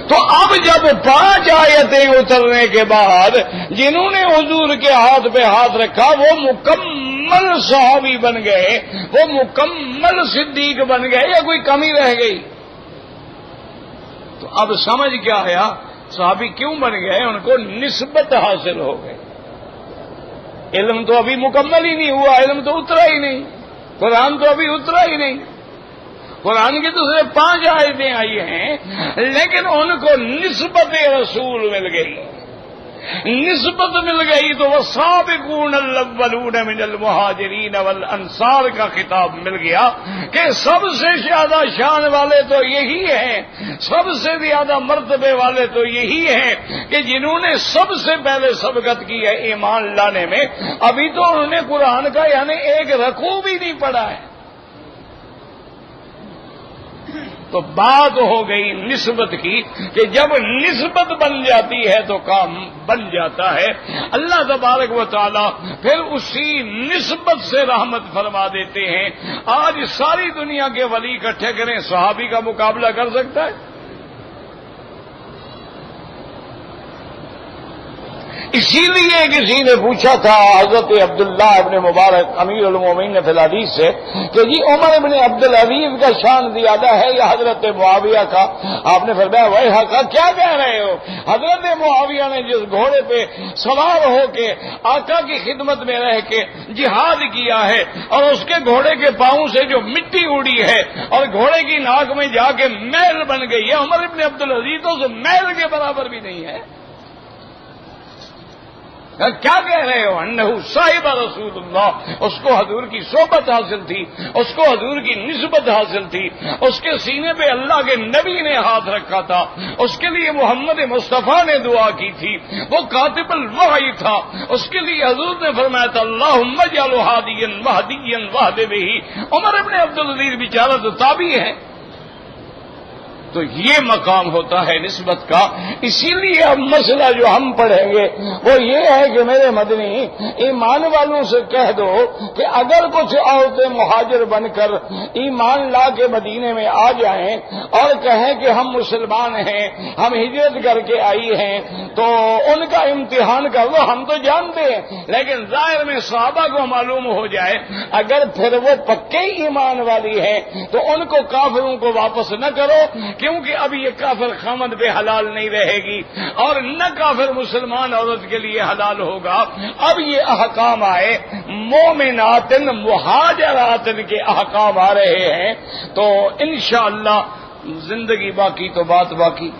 تو اب جب 5 آیتیں اترنے کے بعد جنہوں نے حضور کے ہاتھ پہ ہاتھ رکھا وہ مکمل صحابی بن گئے، وہ مکمل صدیق بن گئے، یا کوئی کمی رہ گئی؟ تو اب سمجھ کیا آیا صحابی کیوں بن گئے؟ ان کو نسبت حاصل ہو گئی۔ علم تو ابھی مکمل ہی نہیں ہوا، علم تو اترا ہی نہیں، قرآن تو ابھی اترا ہی نہیں۔ قرآن کی تو صرف 5 آیتیں آئی ہیں، لیکن ان کو نسبت رسول مل گئی، نسبت مل گئی، تو وہ سابقون الاولون من المہاجرین والانصار کا خطاب مل گیا کہ سب سے زیادہ شان والے تو یہی ہیں، سب سے زیادہ مرتبے والے تو یہی ہیں کہ جنہوں نے سب سے پہلے سبقت کی ہے ایمان لانے میں، ابھی تو انہوں نے قرآن کا یعنی ایک رکوع بھی نہیں پڑھا ہے۔ تو بات ہو گئی نسبت کی کہ جب نسبت بن جاتی ہے تو کام بن جاتا ہے۔ اللہ تبارک و تعالی پھر اسی نسبت سے رحمت فرما دیتے ہیں۔ آج ساری دنیا کے ولی اکٹھے کریں، صحابی کا مقابلہ کر سکتا ہے؟ اسی لیے کسی نے پوچھا تھا حضرت عبداللہ ابن مبارک امیر المومنین فی الحدیث سے کہ جی عمر ابن عبدالعزیز کا شان زیادہ ہے یا حضرت معاویہ کا؟ آپ نے فرمایا وہی کا کیا کہہ رہے ہو؟ حضرت معاویہ نے جس گھوڑے پہ سوار ہو کے آقا کی خدمت میں رہ کے جہاد کیا ہے، اور اس کے گھوڑے کے پاؤں سے جو مٹی اڑی ہے اور گھوڑے کی ناک میں جا کے میل بن گئی ہے، عمر ابن عبدالعزیز تو اس میل کے برابر بھی نہیں ہے۔ کیا کہہ رہے ہو؟ انہ صاحب رسول اللہ، اس کو حضور کی صحبت حاصل تھی، اس کو حضور کی نسبت حاصل تھی، اس کے سینے پہ اللہ کے نبی نے ہاتھ رکھا تھا، اس کے لیے محمد مصطفیٰ نے دعا کی تھی، وہ کاتب الوحی تھا، اس کے لیے حضور نے فرمایا تھا اللہم اجعلہ ہادیا مہدیا واہد بہ۔ عمر ابن عبدالعزیز بیچارہ تو تابعی ہے۔ تو یہ مقام ہوتا ہے نسبت کا۔ اسی لیے اب مسئلہ جو ہم پڑھیں گے وہ یہ ہے کہ میرے مدنی ایمان والوں سے کہہ دو کہ اگر کچھ عورتیں مہاجر بن کر ایمان لا کے مدینے میں آ جائیں اور کہیں کہ ہم مسلمان ہیں، ہم ہجرت کر کے آئی ہیں، تو ان کا امتحان کر لو، ہم تو جانتے ہیں، لیکن ظاہر میں صحابہ کو معلوم ہو جائے اگر پھر وہ پکے ایمان والی ہیں تو ان کو کافروں کو واپس نہ کرو کیونکہ اب یہ کافر خامد پہ حلال نہیں رہے گی اور نہ کافر مسلمان عورت کے لیے حلال ہوگا. اب یہ احکام آئے مومناتن مہاجراتن کے احکام آ رہے ہیں تو انشاءاللہ زندگی باقی تو بات باقی.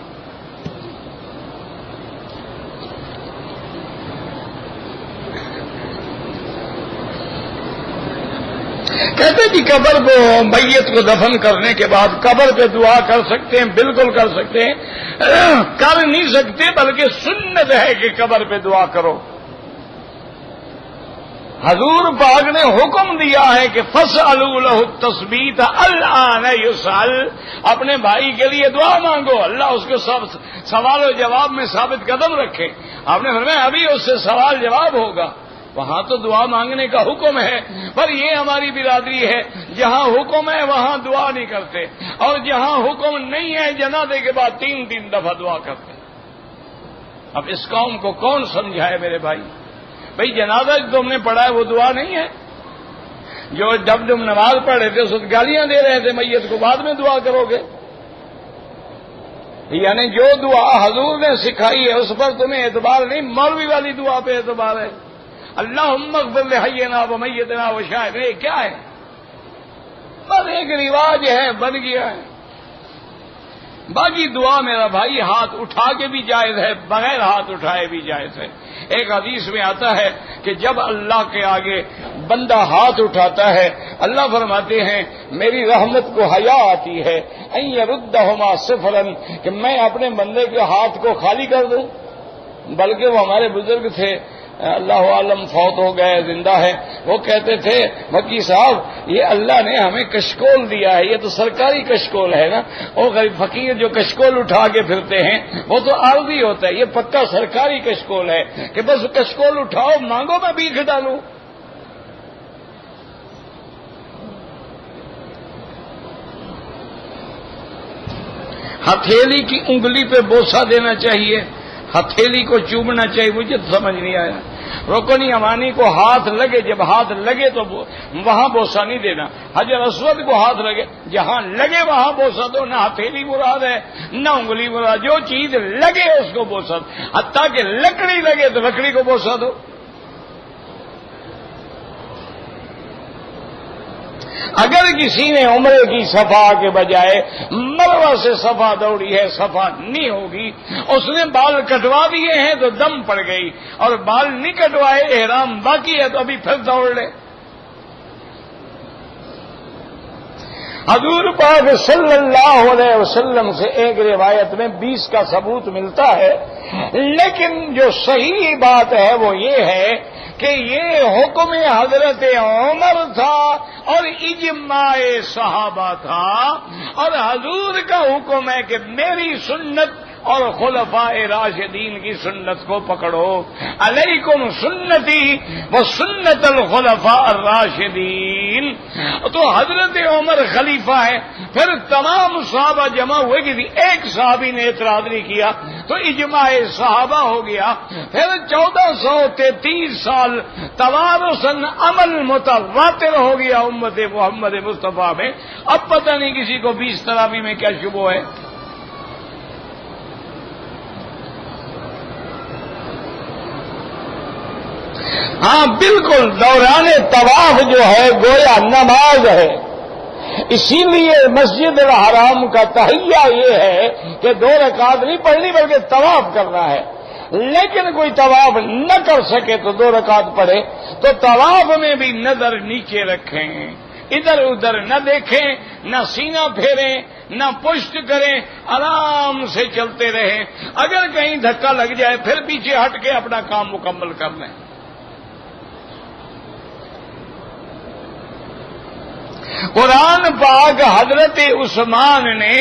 کہتے جی قبر کو میت کو دفن کرنے کے بعد قبر پہ دعا کر سکتے ہیں؟ بالکل کر سکتے ہیں. کر نہیں سکتے بلکہ سنت ہے کہ قبر پہ دعا کرو. حضور پاک نے حکم دیا ہے کہ فَاسْأَلُوا لَهُ التَّثْبِيتَ الْآنَ يُسْأَلُ. اپنے بھائی کے لیے دعا مانگو، اللہ اس کو سوال و جواب میں ثابت قدم رکھے. آپ نے فرمایا ابھی اس سے سوال جواب ہوگا. وہاں تو دعا مانگنے کا حکم ہے، پر یہ ہماری برادری ہے جہاں حکم ہے وہاں دعا نہیں کرتے، اور جہاں حکم نہیں ہے جنازے کے بعد 3 دفعہ دعا کرتے. اب اس قوم کو کون سمجھائے میرے بھائی؟ بھئی جنازہ جو تم نے پڑھا ہے وہ دعا نہیں ہے. جو جب تم نماز پڑھ رہے تھے اس وقت گالیاں دے رہے تھے میت کو، بعد میں دعا کرو گے. یعنی جو دعا حضور نے سکھائی ہے اس پر تمہیں اعتبار نہیں، مولوی والی دعا پہ اعتبار ہے. اللہم اغفر لحینا و میتنا و شاہدنا. یہ کیا ہے؟ بس ایک رواج ہے، بن گیا ہے. باقی دعا میرا بھائی ہاتھ اٹھا کے بھی جائز ہے، بغیر ہاتھ اٹھائے بھی جائز ہے. ایک حدیث میں آتا ہے کہ جب اللہ کے آگے بندہ ہاتھ اٹھاتا ہے اللہ فرماتے ہیں میری رحمت کو حیا آتی ہے ان یردہما صفرا، کہ میں اپنے بندے کے ہاتھ کو خالی کر دوں. بلکہ وہ ہمارے بزرگ تھے، اللہ عالم فوت ہو گئے، زندہ ہے، وہ کہتے تھے مکی صاحب یہ اللہ نے ہمیں کشکول دیا ہے، یہ تو سرکاری کشکول ہے نا. وہ غریب فقیر جو کشکول اٹھا کے پھرتے ہیں وہ تو عارضی ہوتا ہے، یہ پکا سرکاری کشکول ہے کہ بس کشکول اٹھاؤ مانگو میں بیک ڈالوں. ہتھیلی کی انگلی پہ بوسہ دینا چاہیے، ہتھیلی کو چومنا چاہیے. مجھے تو سمجھ نہیں آیا. رکن یمانی کو ہاتھ لگے، جب ہاتھ لگے تو وہاں بوسہ نہیں دینا. حجر اسود کو ہاتھ لگے، جہاں لگے وہاں بوسہ دو. نہ ہتھیلی مراد ہے نہ انگلی مراد، جو چیز لگے اس کو بوسہ دو. حتیٰ کہ لکڑی لگے تو لکڑی کو بوسہ دو. اگر کسی نے عمرے کی صفا کے بجائے مروہ سے صفا دوڑی ہے، صفا نہیں ہوگی. اس نے بال کٹوا دیے ہیں تو دم پڑ گئی، اور بال نہیں کٹوائے احرام باقی ہے تو ابھی پھر دوڑ لے. حضور پاک صلی اللہ علیہ وسلم سے ایک روایت میں 20 کا ثبوت ملتا ہے، لیکن جو صحیح بات ہے وہ یہ ہے کہ یہ حکم حضرت عمر تھا اور اجماع صحابہ تھا، اور حضور کا حکم ہے کہ میری سنت اور خلفاء راشدین کی سنت کو پکڑو. علیکم سنتی و سنت الخلفاء الراشدین. تو حضرت عمر خلیفہ ہے، پھر تمام صحابہ جمع ہوئے، کسی ایک صحابی نے اعتراض نہیں کیا تو اجماع صحابہ ہو گیا. پھر 1433 سال توارثاً عمل متواتر ہو گیا امت محمد مصطفیٰ میں. اب پتہ نہیں کسی کو 20 تراویح میں کیا شبہ ہے. ہاں بالکل، دوران طواف جو ہے گویا نماز ہے. اسی لیے مسجد الحرام کا تحیہ یہ ہے کہ 2 رکعت نہیں پڑھنی بلکہ طواف کرنا ہے. لیکن کوئی طواف نہ کر سکے تو 2 رکعت پڑھے. تو طواف میں بھی نظر نیچے رکھیں، ادھر ادھر نہ دیکھیں، نہ سینہ پھیریں، نہ پشت کریں، آرام سے چلتے رہیں. اگر کہیں دھکا لگ جائے پھر پیچھے ہٹ کے اپنا کام مکمل کر لیں. قرآن پاک حضرت عثمان نے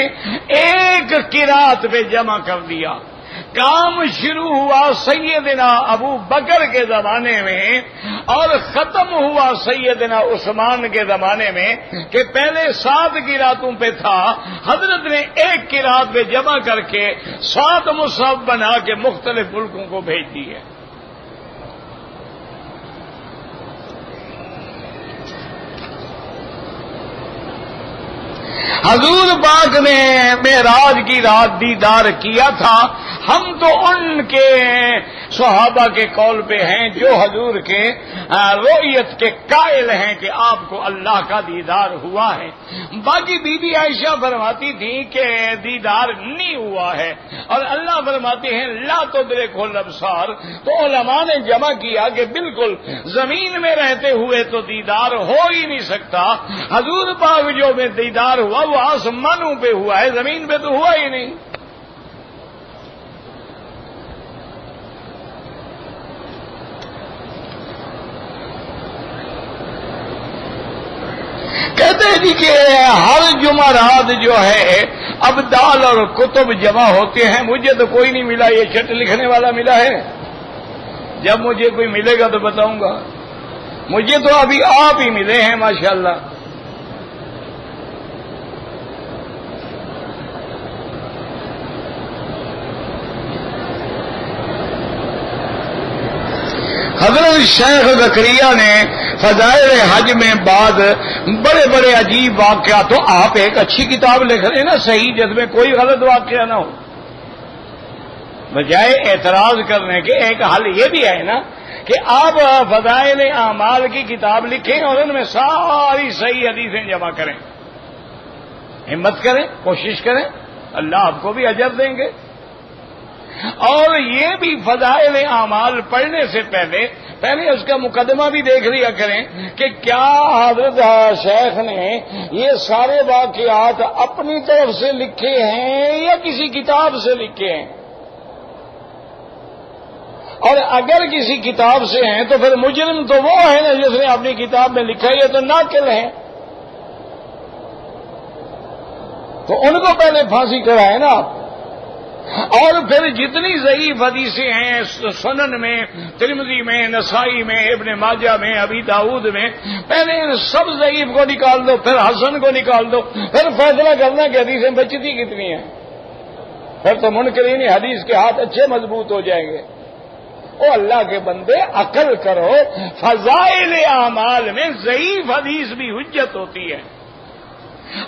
ایک قرات پہ جمع کر دیا. کام شروع ہوا سیدنا ابو بکر کے زمانے میں اور ختم ہوا سیدنا عثمان کے زمانے میں، کہ پہلے 7 قراتوں پہ تھا. حضرت نے ایک قرات پہ جمع کر کے 7 مصحف بنا کے مختلف ملکوں کو بھیج دیے. حضور پاک نے معراج کی رات دیدار کیا تھا. ہم تو ان کے صحابہ کے قول پہ ہیں جو حضور کے رؤیت کے قائل ہیں کہ آپ کو اللہ کا دیدار ہوا ہے. باقی بی بی عائشہ فرماتی تھی کہ دیدار نہیں ہوا ہے، اور اللہ فرماتے ہیں لا تدرکہ الابصار. تو علماء نے جمع کیا کہ بالکل زمین میں رہتے ہوئے تو دیدار ہو ہی نہیں سکتا. حضور پاک جو میں دیدار ہوا وہ آسمانوں پہ ہوا ہے، زمین پہ تو ہوا ہی نہیں. کہتے ہیں جی کہ ہر جمعرات جو ہے ابدال اور کتب جمع ہوتے ہیں. مجھے تو کوئی نہیں ملا، یہ چٹ لکھنے والا ملا ہے. جب مجھے کوئی ملے گا تو بتاؤں گا. مجھے تو ابھی آپ ہی ملے ہیں ماشاءاللہ. حضرت شیخ زکریا نے فضائل حج میں بعد بڑے بڑے عجیب واقعات. تو آپ ایک اچھی کتاب لکھ رہے ہیں نا صحیح، جس میں کوئی غلط واقعہ نہ ہو. بجائے اعتراض کرنے کے ایک حل یہ بھی ہے نا کہ آپ فضائل اعمال کی کتاب لکھیں اور ان میں ساری صحیح حدیثیں جمع کریں. ہمت کریں، کوشش کریں، اللہ آپ کو بھی اجر دیں گے. اور یہ بھی فضائل اعمال پڑھنے سے پہلے اس کا مقدمہ بھی دیکھ لیا کریں کہ کیا حضرت شیخ نے یہ سارے واقعات اپنی طرف سے لکھے ہیں یا کسی کتاب سے لکھے ہیں. اور اگر کسی کتاب سے ہیں تو پھر مجرم تو وہ ہے نا جس نے اپنی کتاب میں لکھا ہے، یہ تو ناقل ہے. تو ان کو پہلے پھانسی کرائے نا آپ. اور پھر جتنی ضعیف حدیثیں ہیں سنن میں، ترمذی میں، نسائی میں، ابن ماجہ میں، ابی داؤد میں، پہلے ان سب ضعیف کو نکال دو، پھر حسن کو نکال دو، پھر فیصلہ کرنا کہ حدیثیں بچتی کتنی ہیں. پھر تو منکرین حدیث کے ہاتھ اچھے مضبوط ہو جائیں گے. او اللہ کے بندے عقل کرو، فضائل اعمال میں ضعیف حدیث بھی حجت ہوتی ہے.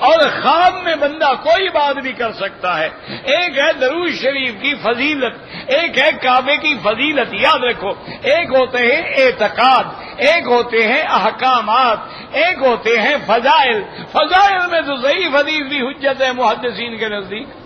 اور خواب میں بندہ کوئی بات بھی کر سکتا ہے. ایک ہے درود شریف کی فضیلت، ایک ہے کعبے کی فضیلت. یاد رکھو، ایک ہوتے ہیں اعتقاد، ایک ہوتے ہیں احکامات، ایک ہوتے ہیں فضائل. فضائل میں تو ضعیف حدیث بھی حجت ہے محدثین کے نزدیک.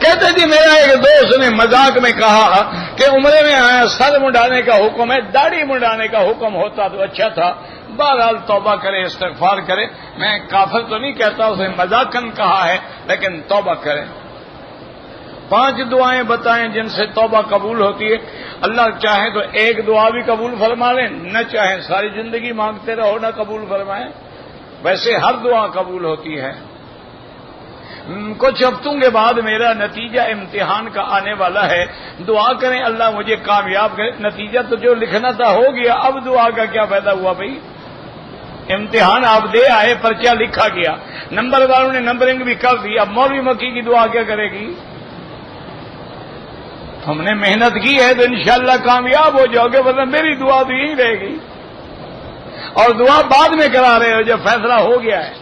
کہتے جی میرا ایک دوست نے مذاق میں کہا کہ عمرے میں آیا، سر منڈانے کا حکم ہے، داڑھی منڈانے کا حکم ہوتا تو اچھا تھا. بہرحال توبہ کرے، استغفار کرے. میں کافر تو نہیں کہتا، اسے مذاقن کہا ہے، لیکن توبہ کرے. 5 دعائیں بتائیں جن سے توبہ قبول ہوتی ہے. اللہ چاہے تو ایک دعا بھی قبول فرما لیں، نہ چاہے ساری زندگی مانگتے رہو نہ قبول فرمائیں. ویسے ہر دعا قبول ہوتی ہے. کچھ ہفتوں کے بعد میرا نتیجہ امتحان کا آنے والا ہے. دعا کریں اللہ مجھے کامیاب کرے. نتیجہ تو جو لکھنا تھا ہو گیا، اب دعا کا کیا فائدہ ہوا بھائی. امتحان آپ دے آئے، پرچہ لکھا گیا، نمبر والوں نے نمبرنگ بھی کر دی. اب مولوی مکی کی دعا کیا کرے گی. ہم نے محنت کی ہے تو انشاءاللہ کامیاب ہو جاؤ گے، ورنہ میری دعا تو یہی رہے گی. اور دعا بعد میں کرا رہے ہو جب فیصلہ ہو گیا ہے.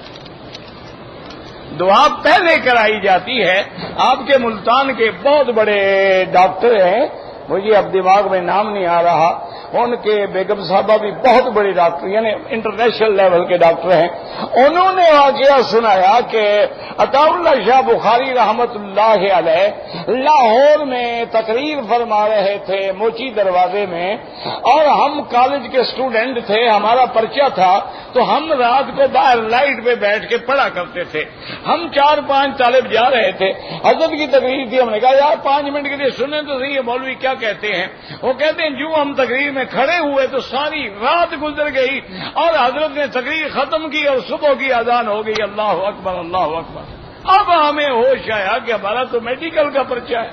دعا پہلے کرائی جاتی ہے. آپ کے ملتان کے بہت بڑے ڈاکٹر ہیں، مجھے اب دماغ میں نام نہیں آ رہا، ان کے بیگم صاحبہ بھی بہت بڑی ڈاکٹر، یعنی انٹرنیشنل لیول کے ڈاکٹر ہیں. انہوں نے واقعہ سنایا کہ عطا اللہ شاہ بخاری رحمت اللہ علیہ لاہور میں تقریر فرما رہے تھے موچی دروازے میں، اور ہم کالج کے اسٹوڈنٹ تھے، ہمارا پرچہ تھا، تو ہم رات کو باہر لائٹ پہ بیٹھ کے پڑھا کرتے تھے. ہم 4-5 طالب جا رہے تھے، حضرت کی تقریر تھی. ہم نے کہا یار 5 منٹ کے لیے سنیں تو صحیح مولوی کیا کہتے ہیں. وہ کہتے ہیں جو ہم تقریر میں کھڑے ہوئے تو ساری رات گزر گئی اور حضرت نے تقریر ختم کی اور صبح کی اذان ہو گئی. اللہ اکبر اللہ اکبر. اب ہمیں ہوش آیا کہ ہمارا تو میڈیکل کا پرچہ ہے،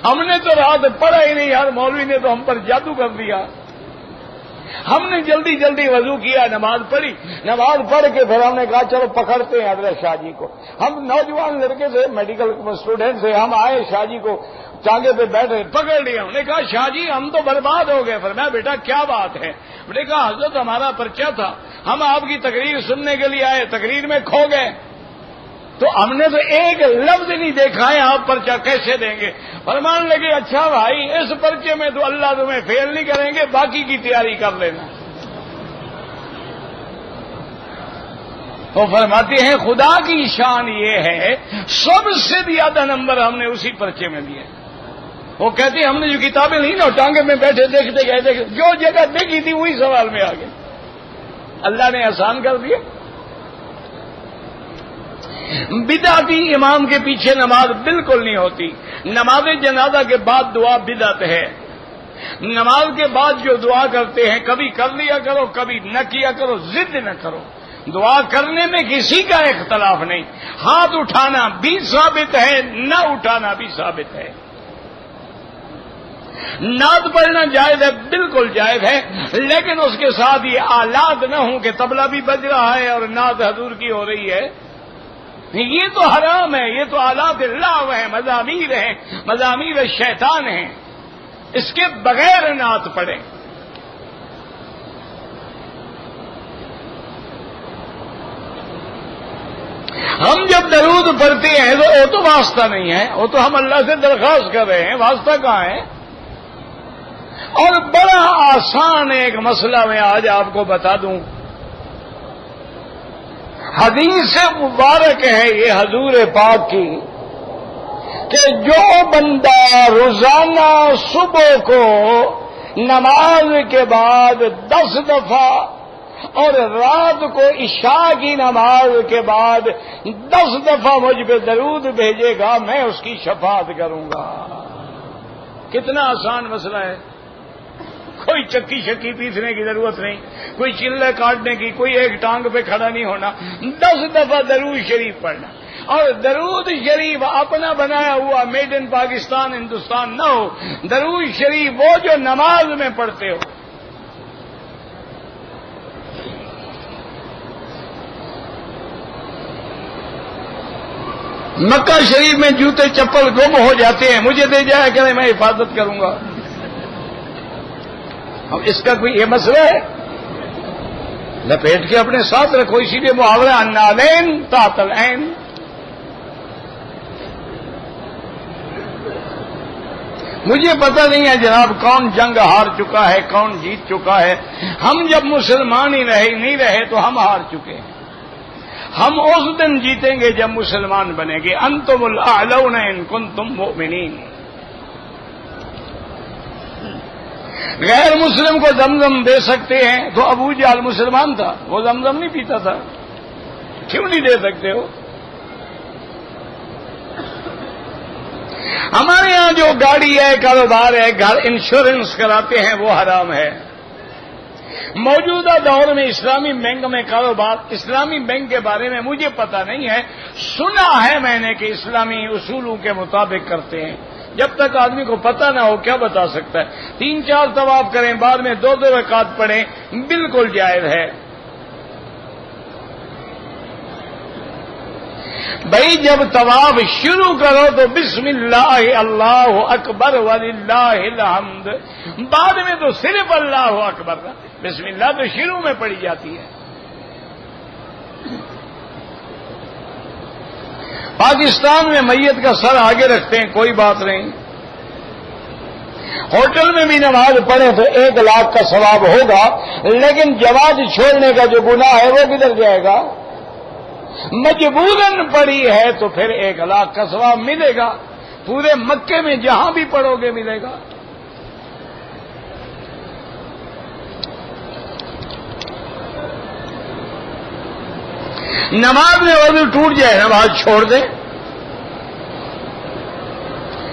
ہم نے تو رات پڑھا ہی نہیں یار، مولوی نے تو ہم پر جادو کر دیا. ہم نے جلدی جلدی وضو کیا، نماز پڑھی، نماز پڑھ کے پھر ہم نے کہا چلو پکڑتے ہیں حضرت شاہ جی کو. ہم نوجوان لڑکے تھے، میڈیکل اسٹوڈنٹ تھے، ہم آئے شاہ جی کو ٹانگے پہ بیٹھے پکڑ لیا. انہوں نے کہا شاہ جی ہم تو برباد ہو گئے. فرمایا بیٹا کیا بات ہے؟ میں نے کہا حضرت ہمارا پرچہ تھا, ہم آپ کی تقریر سننے کے لیے آئے, تقریر میں کھو گئے, تو ہم نے تو ایک لفظ نہیں دیکھا ہے, آپ پرچہ کیسے دیں گے؟ فرمان لگے اچھا بھائی اس پرچے میں تو اللہ تمہیں فیل نہیں کریں گے, باقی کی تیاری کر لینا. وہ فرماتے ہیں خدا کی شان یہ ہے سب سے زیادہ نمبر ہم نے اسی پرچے میں دیے. وہ کہتے ہیں ہم نے جو کتابیں لی نا ٹانگے میں بیٹھے دیکھتے گئے, جو جگہ دیکھی تھی وہی سوال میں آ گئے. اللہ نے آسان کر دیا. بدعتی امام کے پیچھے نماز بالکل نہیں ہوتی. نماز جنازہ کے بعد دعا بدعت ہے. نماز کے بعد جو دعا کرتے ہیں کبھی کر لیا کرو کبھی نہ کیا کرو, ضد نہ کرو. دعا کرنے میں کسی کا اختلاف نہیں, ہاتھ اٹھانا بھی ثابت ہے, نہ اٹھانا بھی ثابت ہے. نعت پڑھنا جائز ہے, بالکل جائز ہے, لیکن اس کے ساتھ یہ آلات نہ ہوں کہ طبلہ بھی بج رہا ہے اور نعت حضور کی ہو رہی ہے. یہ تو حرام ہے, یہ تو آلات اللہ ہیں, مزامیر ہیں, مزامیر شیطان ہیں. اس کے بغیر نعت پڑھیں. ہم جب درود پڑھتے ہیں تو وہ تو واسطہ نہیں ہے, وہ تو ہم اللہ سے درخواست کر رہے ہیں, واسطہ کہاں ہے؟ اور بڑا آسان ایک مسئلہ میں آج آپ کو بتا دوں. حدیث مبارک ہے یہ حضور پاک کی کہ جو بندہ روزانہ صبح کو نماز کے بعد 10 دفعہ اور رات کو عشاء کی نماز کے بعد 10 دفعہ مجھ پہ درود بھیجے گا میں اس کی شفاعت کروں گا. کتنا آسان مسئلہ ہے, کوئی چکی شکی پیسنے کی ضرورت نہیں, کوئی چلے کاٹنے کی, کوئی ایک ٹانگ پہ کھڑا نہیں ہونا, 10 دفعہ درود شریف پڑھنا. اور درود شریف اپنا بنایا ہوا میڈ ان پاکستان ہندوستان نہ ہو, درود شریف وہ جو نماز میں پڑھتے ہو. مکہ شریف میں جوتے چپل گم ہو جاتے ہیں, مجھے دے جایا کریں میں حفاظت کروں گا. اب اس کا کوئی یہ مسئلہ ہے؟ لپیٹ کے اپنے ساتھ رکھو. اسی لیے محاورہ النعلین تحت العین. مجھے پتہ نہیں ہے جناب کون جنگ ہار چکا ہے کون جیت چکا ہے. ہم جب مسلمان ہی نہیں رہے تو ہم ہار چکے ہیں. ہم اس دن جیتیں گے جب مسلمان بنیں گے. انتم الاعلون ان کنتم مؤمنین. غیر مسلم کو زمزم دے سکتے ہیں تو ابو جہل مسلمان تھا, وہ زمزم نہیں پیتا تھا, کیوں نہیں دے سکتے ہو؟ ہمارے یہاں جو گاڑی ہے کاروبار ہے گھر انشورنس کراتے ہیں وہ حرام ہے. موجودہ دور میں اسلامی بینک میں کاروبار, اسلامی بینک کے بارے میں مجھے پتہ نہیں ہے, سنا ہے میں نے کہ اسلامی اصولوں کے مطابق کرتے ہیں. جب تک آدمی کو پتہ نہ ہو کیا بتا سکتا ہے. 3-4 طواف کریں بعد میں 2 رکعت پڑھیں, بالکل جائز ہے. بھائی جب طواف شروع کرو تو بسم اللہ اللہ اکبر وللہ الحمد, بعد میں تو صرف اللہ اکبر. بسم اللہ تو شروع میں پڑھی جاتی ہے. پاکستان میں میت کا سر آگے رکھتے ہیں, کوئی بات نہیں. ہوٹل میں بھی نماز پڑھے تو 1 لاکھ کا ثواب ہوگا, لیکن جواز چھوڑنے کا جو گناہ ہے وہ کدھر جائے گا؟ مجبوراً پڑھی ہے تو پھر 1 لاکھ کا ثواب ملے گا. پورے مکے میں جہاں بھی پڑھو گے ملے گا. نماز میں وضو ٹوٹ جائے نماز چھوڑ دیں.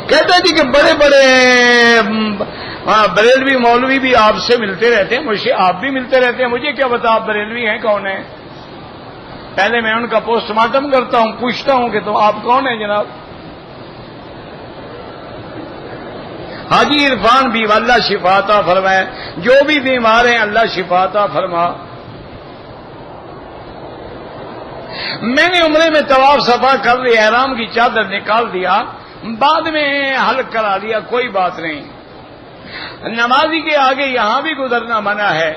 کہتا جی کہ بڑے بڑے بریلوی مولوی بھی آپ سے ملتے رہتے ہیں, مجھے آپ بھی ملتے رہتے ہیں, مجھے کیا پتا آپ بریلوی ہیں کون ہیں. پہلے میں ان کا پوسٹ مارٹم کرتا ہوں, پوچھتا ہوں کہ تو آپ کون ہیں جناب. حاجی عرفان بھی اللہ شفا عطا فرمائے, جو بھی بیمار ہیں اللہ شفا عطا فرما. میں نے عمرے میں طواف صفا کر لیا, احرام کی چادر نکال دیا, بعد میں حل کرا دیا کوئی بات نہیں. نمازی کے آگے یہاں بھی گزرنا منع ہے.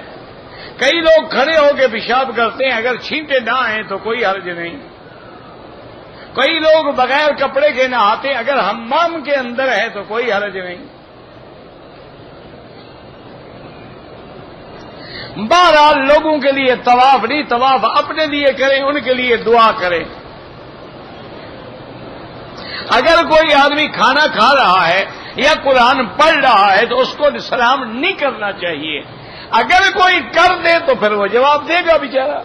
کئی لوگ کھڑے ہو کے پیشاب کرتے ہیں، اگر چھینٹے نہ آئیں تو کوئی حرج نہیں. کئی لوگ بغیر کپڑے کے نہاتے ہیں، اگر حمام کے اندر ہے تو کوئی حرج نہیں. بہرحال لوگوں کے لیے طواف نہیں، طواف اپنے لیے کریں، ان کے لیے دعا کریں. اگر کوئی آدمی کھانا کھا رہا ہے یا قرآن پڑھ رہا ہے تو اس کو سلام نہیں کرنا چاہیے. اگر کوئی کر دے تو پھر وہ جواب دے گا بیچارہ.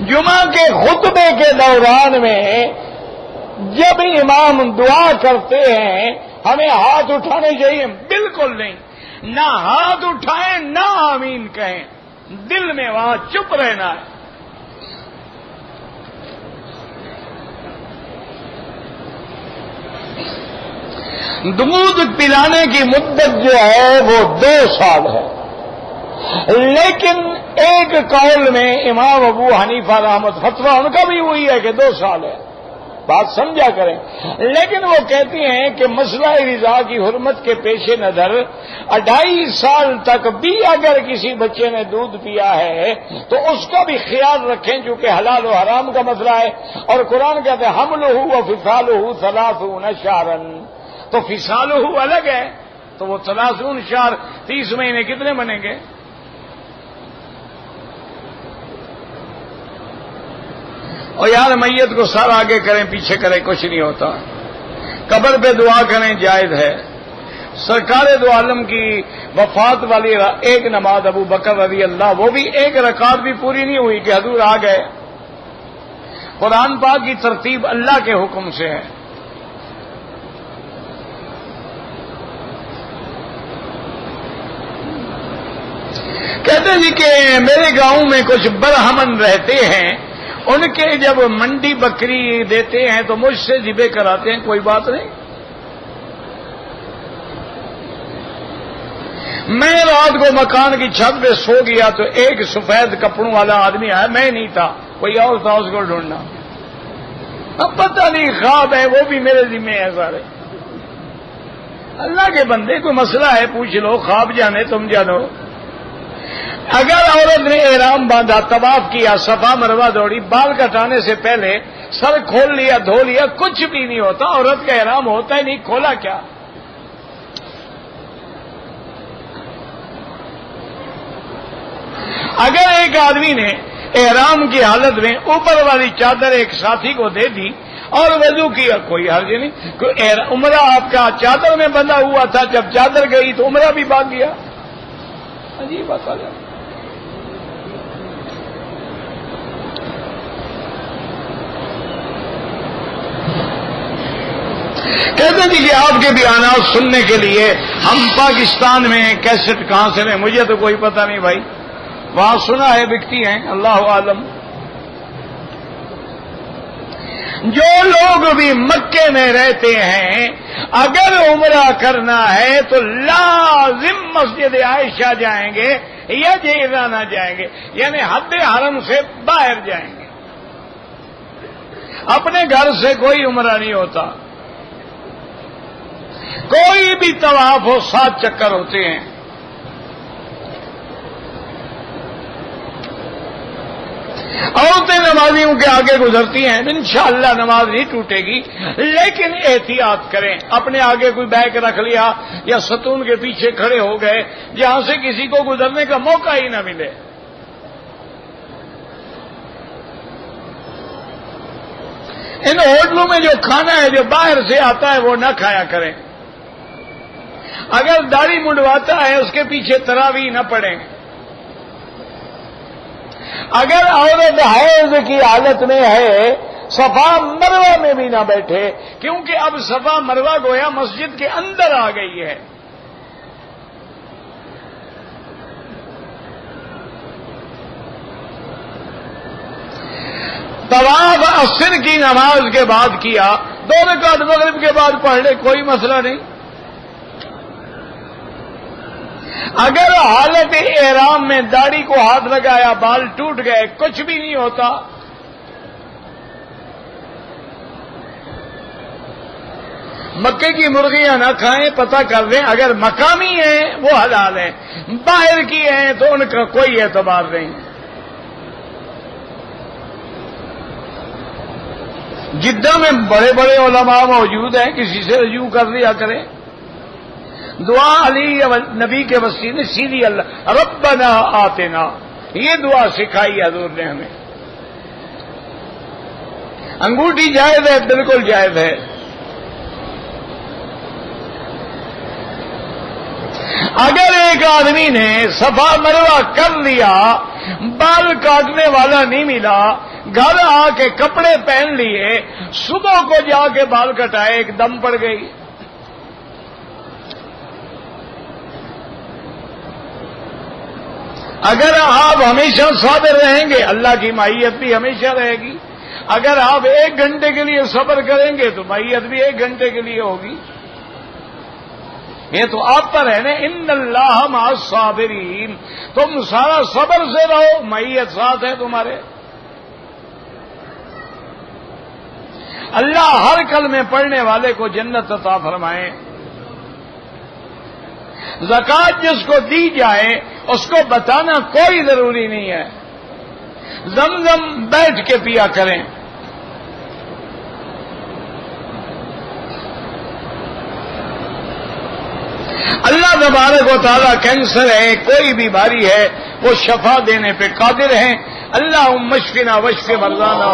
جمعہ کے خطبے کے دوران میں جب امام دعا کرتے ہیں ہمیں ہاتھ اٹھانے چاہیے؟ بالکل نہیں. نہ ہاتھ اٹھائیں نہ آمین کہیں، دل میں وہاں چپ رہنا ہے. دودھ پلانے کی مدت جو ہے وہ 2 سال ہے، لیکن ایک قول میں امام ابو حنیفہ رحمت فتویٰ ان کا بھی وہی ہے کہ 2 سال ہے. بات سمجھا کریں. لیکن وہ کہتی ہیں کہ مسئلہ رضا کی حرمت کے پیش نظر 2.5 سال تک بھی اگر کسی بچے نے دودھ پیا ہے تو اس کا بھی خیال رکھیں، چونکہ حلال و حرام کا مسئلہ ہے. اور قرآن کہتے ہیں حملہ و فصالہ 30 شہرا، تو فصالہ الگ ہے، تو وہ 30 شہر 30 مہینے کتنے بنیں گے؟ اور یار میت کو سر آگے کریں پیچھے کریں کچھ نہیں ہوتا. قبر پہ دعا کریں جائز ہے. سرکار دو عالم کی وفات والی ایک نماز ابو بکر رضی اللہ، وہ بھی 1 رکعت بھی پوری نہیں ہوئی کہ حضور آ گئے. قرآن پاک کی ترتیب اللہ کے حکم سے ہے. کہتے جی کہ میرے گاؤں میں کچھ برہمن رہتے ہیں، ان کے جب منڈی بکری دیتے ہیں تو مجھ سے ذبح کراتے ہیں، کوئی بات نہیں. میں رات کو مکان کی چھت پہ سو گیا تو ایک سفید کپڑوں والا آدمی آیا، میں نہیں تھا، کوئی اور تھا، اس کو ڈھونڈنا. اب پتہ نہیں خواب ہے، وہ بھی میرے ذمہ ہے سارے. اللہ کے بندے کوئی مسئلہ ہے پوچھ لو، خواب جانے تم جانو. اگر عورت نے احرام باندھا، طواف کیا، صفا مروہ دوڑی، بال کٹانے سے پہلے سر کھول لیا، دھو لیا، کچھ بھی نہیں ہوتا. عورت کا احرام ہوتا ہی نہیں، کھولا کیا؟ اگر ایک آدمی نے احرام کی حالت میں اوپر والی چادر ایک ساتھی کو دے دی اور وضو کیا، کوئی حرج نہیں. عمرہ آپ کا چادر میں بندھا ہوا تھا، جب چادر گئی تو عمرہ بھی باندھ دیا. عجیب بات ہے. کہتے تھے کہ آپ کے بیانات سننے کے لیے ہم پاکستان میں کیسٹ کہاں سے لیں؟ مجھے تو کوئی پتہ نہیں بھائی، وہاں سنا ہے بکتی ہیں، اللہ عالم. جو لوگ بھی مکے میں رہتے ہیں اگر عمرہ کرنا ہے تو لازم مسجد عائشہ جائیں گے یا جیرانہ جائیں گے، یعنی حد حرم سے باہر جائیں گے. اپنے گھر سے کوئی عمرہ نہیں ہوتا. کوئی بھی طواف ہو 7 چکر ہوتے ہیں. عورتیں نمازیوں کے آگے گزرتی ہیں، انشاءاللہ نماز نہیں ٹوٹے گی، لیکن احتیاط کریں. اپنے آگے کوئی بیگ رکھ لیا یا ستون کے پیچھے کھڑے ہو گئے جہاں سے کسی کو گزرنے کا موقع ہی نہ ملے. ان ہوٹلوں میں جو کھانا ہے جو باہر سے آتا ہے وہ نہ کھایا کریں. اگر داڑھی منڈواتا ہے اس کے پیچھے تراویح نہ پڑھیں. اگر عورت حیض کی حالت میں ہے صفا مروہ میں بھی نہ بیٹھے، کیونکہ اب صفا مروہ گویا مسجد کے اندر آ گئی ہے. طواف عصر کی نماز کے بعد کیا، 2 رکعت مغرب کے بعد پڑھ لے، کوئی مسئلہ نہیں. اگر حالت احرام میں داڑھی کو ہاتھ لگایا، بال ٹوٹ گئے، کچھ بھی نہیں ہوتا. مکے کی مرغیاں نہ کھائیں، پتہ کر لیں اگر مقامی ہیں وہ حلال ہیں، باہر کی ہیں تو ان کا کوئی اعتبار نہیں۔ جدہ میں بڑے بڑے علماء موجود ہیں، کسی سے رجوع کر لیا کریں۔ دعا علی نبی کے وسیلے نے سیدھی اللہ ربنا آتنا، یہ دعا سکھائی حضور نے ہمیں۔ انگوٹھی جائز ہے، بالکل جائز ہے۔ اگر ایک آدمی نے صفا مروہ کر لیا، بال کاٹنے والا نہیں ملا، گھر آ کے کپڑے پہن لیے، صبح کو جا کے بال کٹائے، ایک دم پڑ گئی۔ اگر آپ ہمیشہ صابر رہیں گے اللہ کی معیت بھی ہمیشہ رہے گی، اگر آپ 1 گھنٹے کے لیے صبر کریں گے تو معیت بھی 1 گھنٹے کے لیے ہوگی۔ یہ تو آپ پر ہے نا، ان اللہ مع الصابرین، تم سارا صبر سے رہو، معیت ساتھ ہے تمہارے۔ اللہ ہر کلمے پڑھنے والے کو جنت عطا فرمائے۔ زکوٰۃ جس کو دی جائے اس کو بتانا کوئی ضروری نہیں ہے، زمزم بیٹھ کے پیا کریں۔ اللہ تبارک و تعالیٰ کینسر ہے، کوئی بیماری ہے، وہ شفا دینے پہ قادر ہیں۔ اللہ مشفنا وشف مرضانا